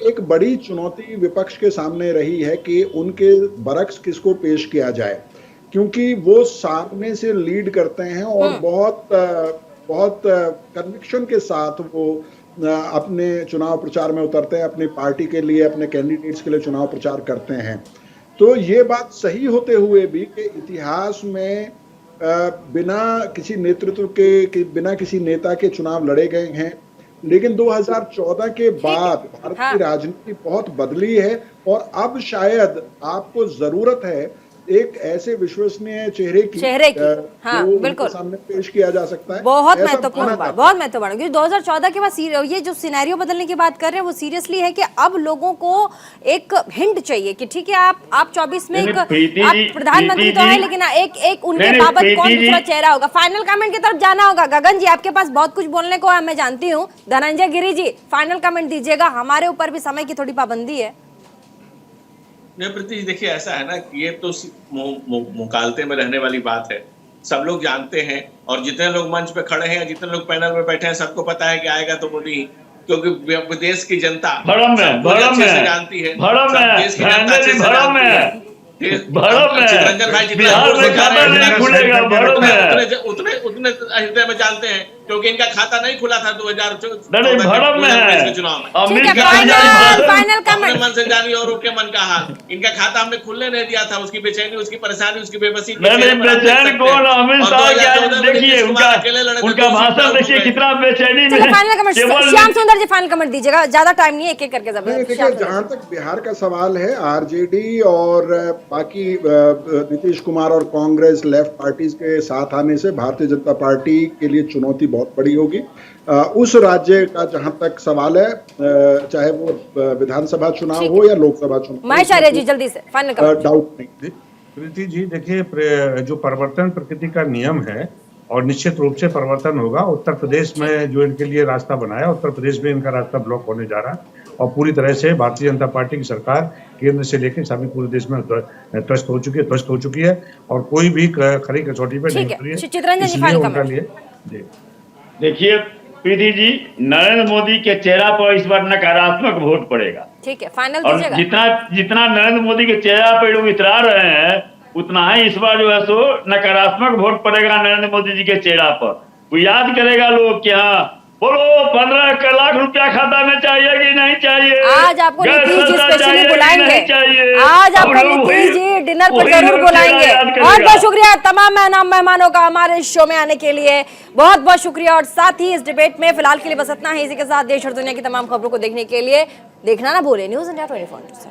एक बड़ी चुनौती विपक्ष के सामने रही है कि उनके बरक्स किसको पेश किया जाए, क्योंकि वो सामने से लीड करते हैं और बहुत कन्विक्शन के साथ वो अपने चुनाव प्रचार में उतरते हैं, अपनी पार्टी के लिए, अपने कैंडिडेट्स के लिए चुनाव प्रचार करते हैं। तो ये बात सही होते हुए भी कि इतिहास में बिना किसी नेतृत्व के, बिना किसी नेता के चुनाव लड़े गए हैं। लेकिन 2014 के बाद भारत की राजनीति बहुत बदली है और अब शायद आपको जरूरत है एक ऐसे विश्वसनीय चेहरे की बिल्कुल सामने पेश किया जा सकता है। बहुत महत्वपूर्ण बात, बहुत महत्वपूर्ण, क्योंकि 2014 के बाद ये जो सिनेरियो बदलने की बात कर रहे हैं वो सीरियसली है कि अब लोगों को एक हिंट चाहिए कि ठीक है आप 24 में एक प्रधानमंत्री तो है, लेकिन एक उनके बाबत कौन दूसरा चेहरा होगा। फाइनल कमेंट की तरफ जाना होगा। गगन जी आपके पास बहुत कुछ बोलने को है, मैं जानती हूँ। धनंजय गिरी जी फाइनल कमेंट दीजिएगा, हमारे ऊपर भी समय की थोड़ी पाबंदी है। प्रीति जी देखिए, ऐसा है ना कि ये तो मुकालते में रहने वाली बात है, सब लोग जानते हैं और जितने लोग मंच पे खड़े हैं, जितने लोग पैनल में बैठे हैं, सबको पता है कि आएगा तो मोदी, क्योंकि देश की जनता अच्छे से जानती है। देश की जनता अच्छे से जानती है। चितरंजन भाई उतने उतने हृदय में जानते हैं, क्योंकि इनका खाता नहीं खुला था 2014 भरम में है चुनाव में। अमित ठीक है, फाइनल अपने कमेंट। मन से जानी और उनके मन का हाल। इनका खाता हमने खुलने नहीं दिया था, उसकी बेचैनी, उसकी परेशानी, उसकी बेबसी। नहीं बेचैन कौन? अमित शाह क्या देखिए उनका भाषण देखिए कितना बेचैनी में। फाइनल कमेंट श्याम सुंदर जी, फाइनल कमेंट दीजिएगा, ज्यादा टाइम नहीं है, एक एक करके देखिए, जहां तक बिहार का सवाल है, आरजेडी और बाकी नीतीश कुमार और कांग्रेस लेफ्ट पार्टीज के साथ आने से भारतीय जनता पार्टी के लिए चुनौती बहुत बड़ी होगी। उस राज्य का जहां तक सवाल है, चाहे वो विधानसभा चुनाव हो या लोकसभा चुनाव, महेश आर्य जी जल्दी से फाइनल कमेंट। डाउट नहीं। प्रीति जी देखिए, जो परिवर्तन प्रकृति का नियम है और निश्चित रूप से परिवर्तन होगा। उत्तर प्रदेश में जो इनके लिए रास्ता बनाया, उत्तर प्रदेश में इनका रास्ता ब्लॉक होने जा रहा है और पूरी तरह से भारतीय जनता पार्टी की सरकार केंद्र से लेकर सभी पूरे देश में ध्वस्त हो चुकी है और कोई भी खरी कसौटी पे नहीं उतरी है। चित्ररंजन जी फाइनल कमेंट। देखिए प्रीति जी, नरेंद्र मोदी के चेहरा पर इस बार नकारात्मक वोट पड़ेगा। ठीक है, फाइनल और दीजिएगा। जितना नरेंद्र मोदी के चेहरा पर लोग इतरा रहे हैं, उतना ही इस बार जो है सो नकारात्मक वोट पड़ेगा नरेंद्र मोदी जी के चेहरा पर। वो याद करेगा लोग कि हाँ बोलो 15 लाख रुपया खाता में चाहिए कि नहीं चाहिए। आज आपको नीतीश जी स्पेशली बुलाएंगे, आज आपको नीतीश जी डिनर पर जरूर बुलाएंगे। बहुत बहुत शुक्रिया तमाम मेहमानों का हमारे शो में आने के लिए, बहुत बहुत शुक्रिया। और साथ ही इस डिबेट में फिलहाल के लिए बस इतना है। इसी के साथ देश और दुनिया की तमाम खबरों को देखने के लिए देखना ना भूले न्यूज़ इंडिया 24।